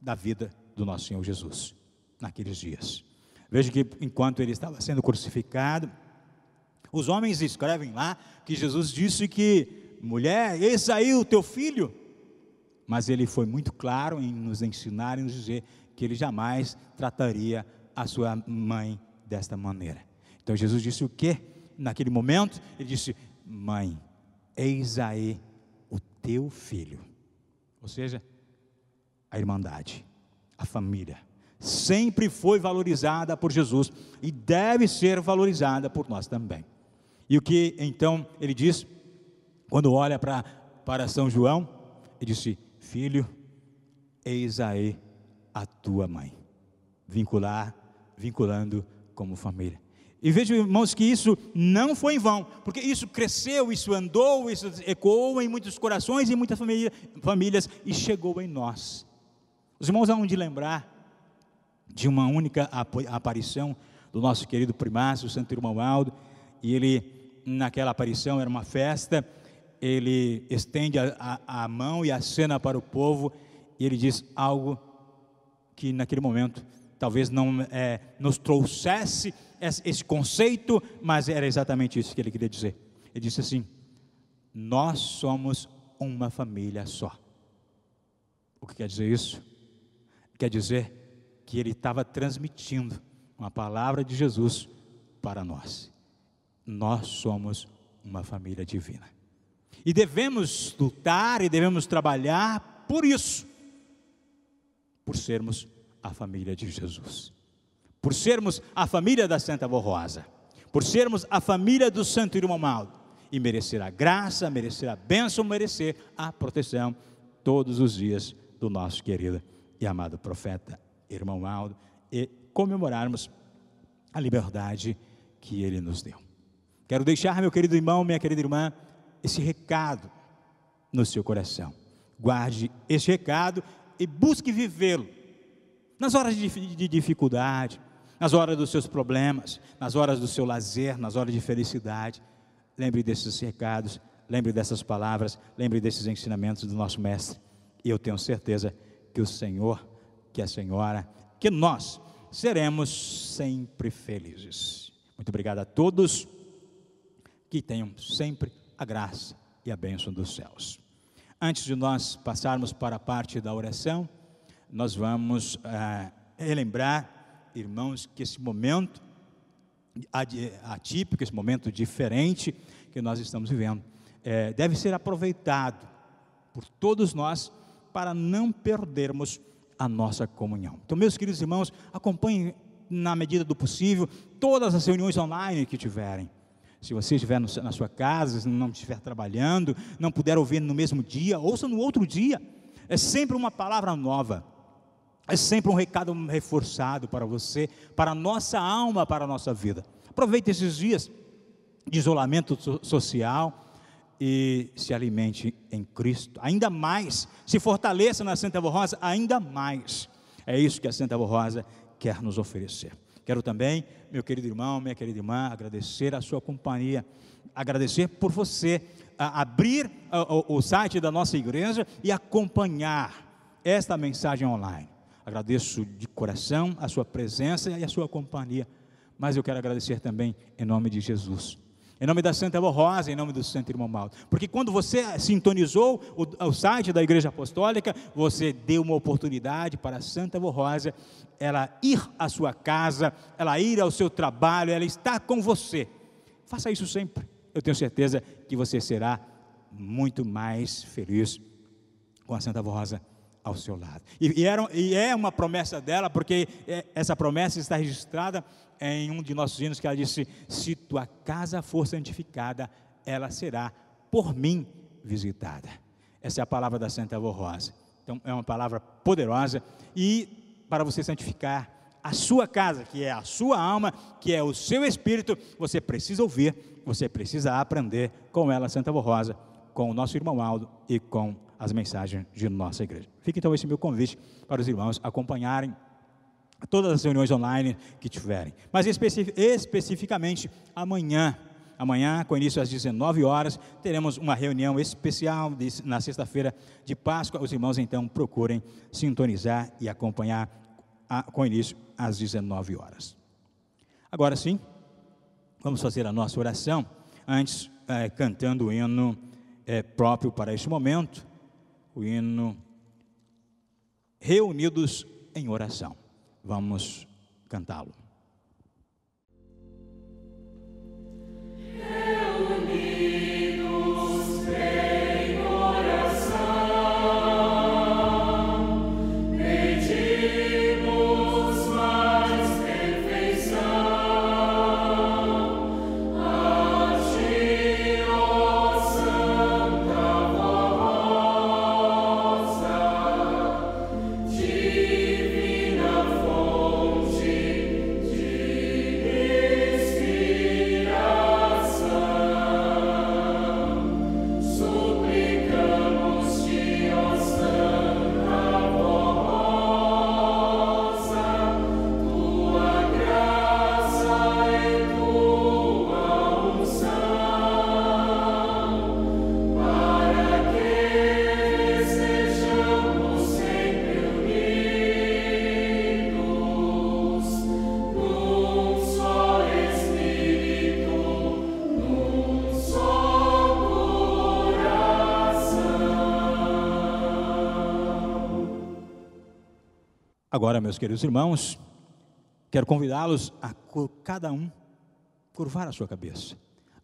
da vida do nosso Senhor Jesus, naqueles dias. Veja que enquanto ele estava sendo crucificado, os homens escrevem lá que Jesus disse que, mulher, eis aí o teu filho. Mas ele foi muito claro em nos ensinar e nos dizer que ele jamais trataria a sua mãe desta maneira. Então Jesus disse o quê? Naquele momento, ele disse: mãe, eis aí o teu filho. Ou seja, a irmandade, a família, sempre foi valorizada por Jesus e deve ser valorizada por nós também. E o que então ele diz, quando olha para São João, ele disse: filho, eis aí a tua mãe. Vinculando como família. E vejam, irmãos, que isso não foi em vão, porque isso cresceu, isso andou, isso ecoou em muitos corações e muitas famílias e chegou em nós. Os irmãos vão de lembrar de uma única aparição do nosso querido primácio, o Santo Irmão Aldo, e ele, naquela aparição, era uma festa, ele estende a mão e acena para o povo, e ele diz algo que naquele momento talvez não nos trouxesse esse conceito, mas era exatamente isso que ele queria dizer. Ele disse assim: nós somos uma família só. O que quer dizer isso? Quer dizer que ele estava transmitindo uma palavra de Jesus para nós. Nós somos uma família divina. E devemos lutar e devemos trabalhar por isso, por sermos a família de Jesus, por sermos a família da Santa Avó Rosa, por sermos a família do Santo Irmão Aldo, e merecer a graça, merecer a bênção, merecer a proteção todos os dias do nosso querido e amado profeta Irmão Aldo, e comemorarmos a liberdade que ele nos deu. Quero deixar, meu querido irmão, minha querida irmã, esse recado no seu coração. Guarde esse recado e busque vivê-lo nas horas de dificuldade, nas horas dos seus problemas, nas horas do seu lazer, nas horas de felicidade. Lembre desses recados, lembre dessas palavras, lembre desses ensinamentos do nosso mestre, e eu tenho certeza que o Senhor, que a Senhora, que nós seremos sempre felizes. Muito obrigado a todos, que tenham sempre a graça e a bênção dos céus. Antes de nós passarmos para a parte da oração, nós vamos relembrar, irmãos, que esse momento atípico, esse momento diferente que nós estamos vivendo, deve ser aproveitado por todos nós para não perdermos a nossa comunhão. Então, meus queridos irmãos, acompanhem na medida do possível todas as reuniões online que tiverem. Se você estiver na sua casa, se não estiver trabalhando, não puder ouvir no mesmo dia, ouça no outro dia. É sempre uma palavra nova, é sempre um recado reforçado para você, para a nossa alma, para a nossa vida. Aproveite esses dias de isolamento social e se alimente em Cristo, ainda mais, se fortaleça na Santa Avó Rosa, ainda mais. É isso que a Santa Avó Rosa quer nos oferecer. Quero também, meu querido irmão, minha querida irmã, agradecer a sua companhia, agradecer por você abrir o site da nossa igreja e acompanhar esta mensagem online. Agradeço de coração a sua presença e a sua companhia, mas eu quero agradecer também em nome de Jesus. Em nome da Santa Avó Rosa, em nome do Santo Irmão Mauro. Porque quando você sintonizou o site da Igreja Apostólica, você deu uma oportunidade para a Santa Avó Rosa, ela ir à sua casa, ela ir ao seu trabalho, ela está com você. Faça isso sempre. Eu tenho certeza que você será muito mais feliz com a Santa Avó Rosa ao seu lado. E é uma promessa dela, porque essa promessa está registrada em um de nossos hinos, que ela disse: se tua casa for santificada, ela será por mim visitada. Essa é a palavra da Santa Avó Rosa. Então é uma palavra poderosa. E para você santificar a sua casa, que é a sua alma, que é o seu espírito, você precisa ouvir, você precisa aprender com ela, Santa Avó Rosa, com o nosso irmão Aldo e com as mensagens de nossa igreja. Fica então esse meu convite para os irmãos acompanharem todas as reuniões online que tiverem. Mas especificamente amanhã, com início às 19 horas, teremos uma reunião especial na sexta-feira de Páscoa. Os irmãos então procurem sintonizar e acompanhar com início às 19 horas. Agora sim, vamos fazer a nossa oração, antes cantando o hino próprio para este momento, o hino Reunidos em Oração. Vamos cantá-lo. Agora, meus queridos irmãos, quero convidá-los a cada um curvar a sua cabeça.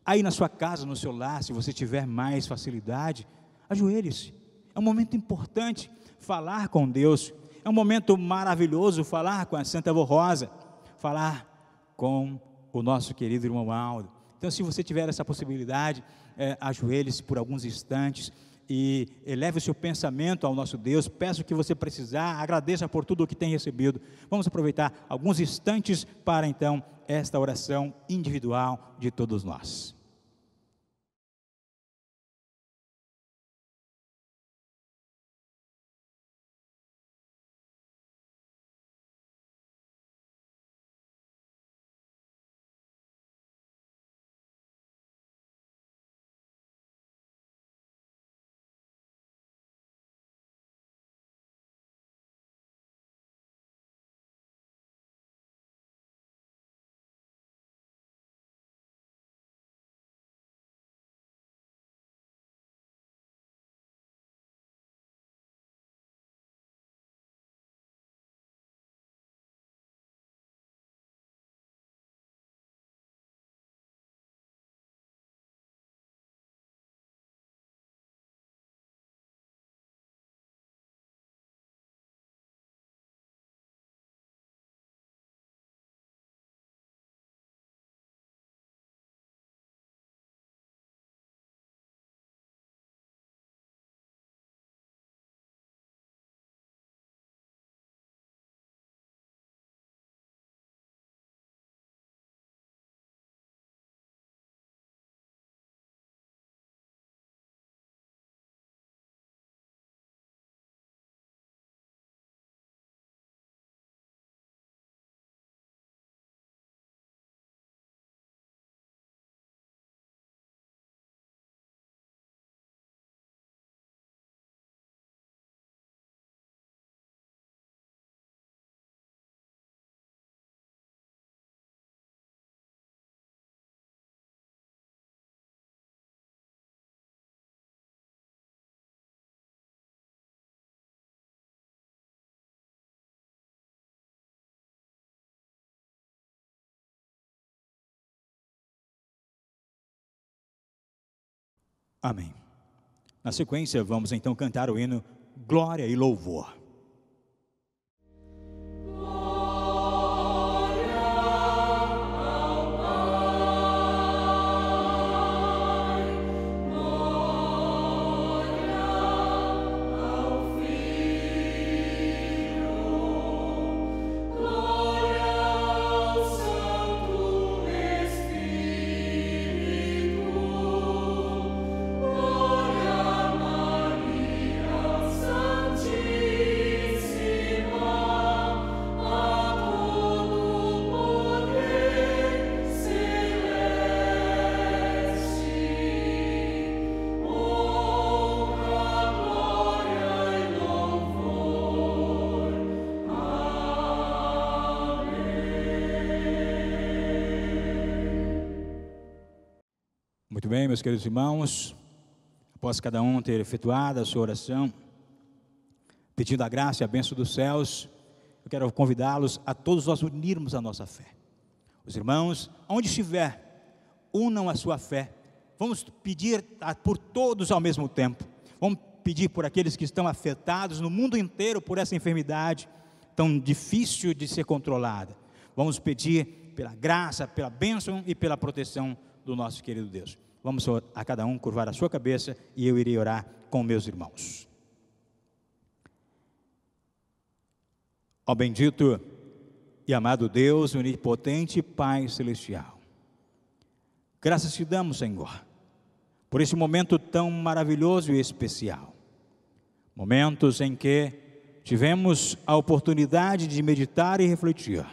Aí na sua casa, no seu lar, se você tiver mais facilidade, ajoelhe-se. É um momento importante falar com Deus. É um momento maravilhoso falar com a Santa Avó Rosa, falar com o nosso querido irmão Aldo. Então, se você tiver essa possibilidade, ajoelhe-se por alguns instantes e eleve o seu pensamento ao nosso Deus. Peço o que você precisar, agradeça por tudo o que tem recebido. Vamos aproveitar alguns instantes para então esta oração individual de todos nós. Amém. Na sequência, vamos então cantar o hino Glória e Louvor. Muito bem, meus queridos irmãos, após cada um ter efetuado a sua oração, pedindo a graça e a bênção dos céus, eu quero convidá-los a todos nós unirmos a nossa fé. Os irmãos, onde estiver, unam a sua fé. Vamos pedir por todos ao mesmo tempo. Vamos pedir por aqueles que estão afetados no mundo inteiro por essa enfermidade tão difícil de ser controlada. Vamos pedir pela graça, pela bênção e pela proteção do nosso querido Deus. Vamos a cada um curvar a sua cabeça e eu irei orar com meus irmãos. Ó bendito e amado Deus, onipotente Pai Celestial, graças te damos, Senhor, por esse momento tão maravilhoso e especial. Momentos em que tivemos a oportunidade de meditar e refletir,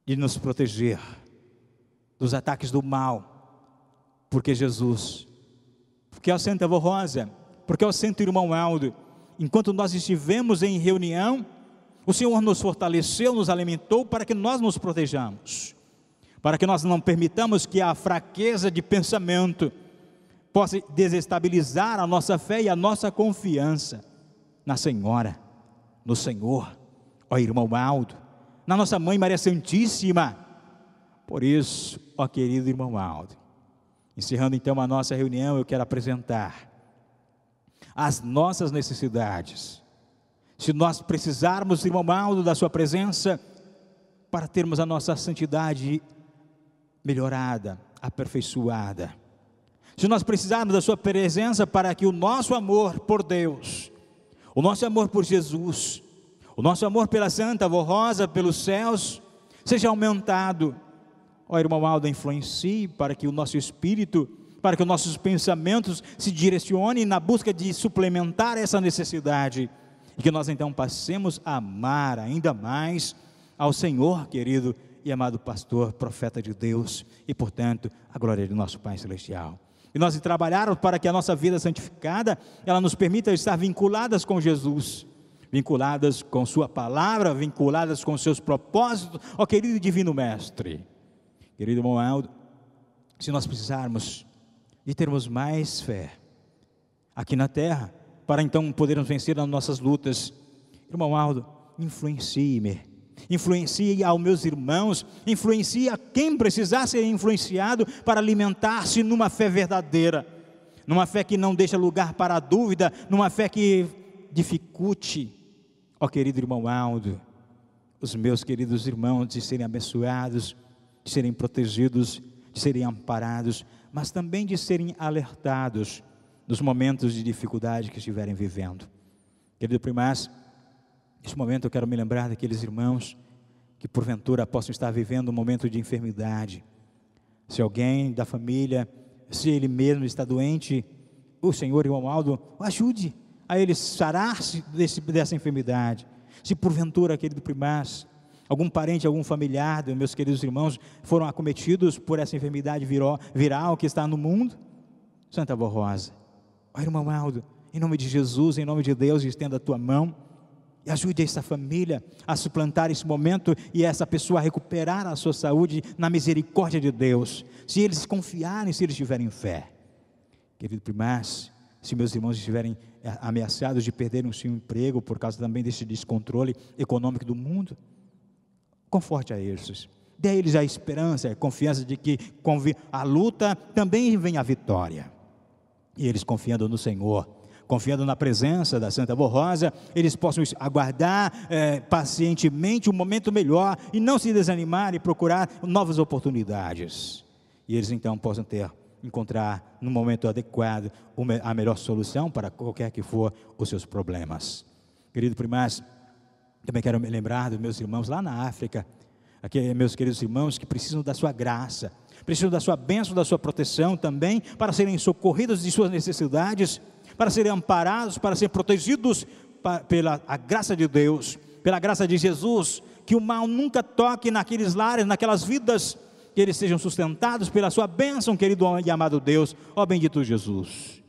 de nos proteger dos ataques do mal, porque Jesus, porque a Santa Avó Rosa, porque o Santo Irmão Aldo, enquanto nós estivemos em reunião, o Senhor nos fortaleceu, nos alimentou para que nós nos protejamos, para que nós não permitamos que a fraqueza de pensamento possa desestabilizar a nossa fé e a nossa confiança na Senhora, no Senhor, ó Irmão Aldo, na nossa Mãe Maria Santíssima. Por isso, ó querido irmão Aldo, encerrando então a nossa reunião, eu quero apresentar as nossas necessidades. Se nós precisarmos, irmão Aldo, da sua presença, para termos a nossa santidade melhorada, aperfeiçoada. Se nós precisarmos da sua presença para que o nosso amor por Deus, o nosso amor por Jesus, o nosso amor pela Santa Avó Rosa, pelos céus, seja aumentado. Ó irmão Aldo, influencie para que o nosso espírito, para que os nossos pensamentos se direcionem na busca de suplementar essa necessidade, e que nós então passemos a amar ainda mais ao Senhor querido e amado pastor, profeta de Deus, e portanto a glória do nosso Pai Celestial. E nós trabalharmos para que a nossa vida santificada, ela nos permita estar vinculadas com Jesus, vinculadas com sua palavra, vinculadas com seus propósitos, ó querido e divino Mestre. Querido irmão Aldo, se nós precisarmos de termos mais fé aqui na terra, para então podermos vencer as nossas lutas, irmão Aldo, influencie-me, influencie aos meus irmãos, influencie a quem precisar ser influenciado para alimentar-se numa fé verdadeira, numa fé que não deixa lugar para a dúvida, numa fé que dificulte, ó querido irmão Aldo, os meus queridos irmãos de serem abençoados, de serem protegidos, de serem amparados, mas também de serem alertados nos momentos de dificuldade que estiverem vivendo. Querido primaz, neste momento eu quero me lembrar daqueles irmãos que porventura possam estar vivendo um momento de enfermidade. Se alguém da família, se ele mesmo está doente, o Senhor, irmão Aldo, ajude a ele sarar-se dessa enfermidade. Se porventura, querido primaz, algum parente, algum familiar dos meus queridos irmãos foram acometidos por essa enfermidade viral que está no mundo, Santa Avó Rosa, ó irmão Aldo, em nome de Jesus, em nome de Deus, estenda a tua mão e ajude essa família a suplantar esse momento e essa pessoa a recuperar a sua saúde na misericórdia de Deus, se eles confiarem, se eles tiverem fé. Querido primaz, se meus irmãos estiverem ameaçados de perderem o seu emprego por causa também desse descontrole econômico do mundo, conforte a eles, Dê a eles a esperança, a confiança de que com a luta também vem a vitória. E eles, confiando no Senhor, confiando na presença da Santa Avó Rosa, eles possam aguardar pacientemente um momento melhor e não se desanimar e procurar novas oportunidades. E eles então possam encontrar no momento adequado a melhor solução para qualquer que for os seus problemas. Querido primaz, também quero me lembrar dos meus irmãos lá na África, meus queridos irmãos que precisam da sua graça, precisam da sua bênção, da sua proteção também, para serem socorridos de suas necessidades, para serem amparados, para serem protegidos pela a graça de Deus, pela graça de Jesus, que o mal nunca toque naqueles lares, naquelas vidas, que eles sejam sustentados pela sua bênção, querido e amado Deus, ó bendito Jesus.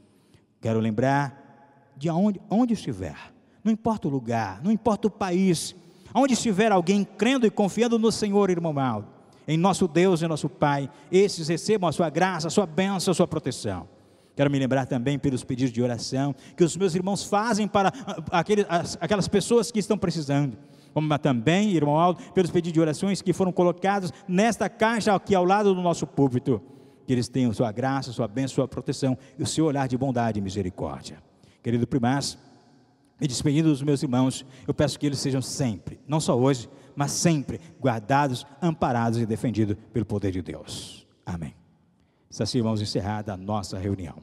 Quero lembrar de onde estiver, não importa o lugar, não importa o país, onde estiver alguém crendo e confiando no Senhor, irmão amado, em nosso Deus e nosso Pai, esses recebam a sua graça, a sua bênção, a sua proteção. Quero me lembrar também pelos pedidos de oração que os meus irmãos fazem para aquelas pessoas que estão precisando, como também, irmão Aldo, pelos pedidos de orações que foram colocados nesta caixa aqui ao lado do nosso púlpito, que eles tenham sua graça, sua bênção, sua proteção e o seu olhar de bondade e misericórdia. Querido primaz, me despedindo dos meus irmãos, eu peço que eles sejam sempre, não só hoje, mas sempre guardados, amparados e defendidos pelo poder de Deus. Amém. Assim vamos encerrar a nossa reunião.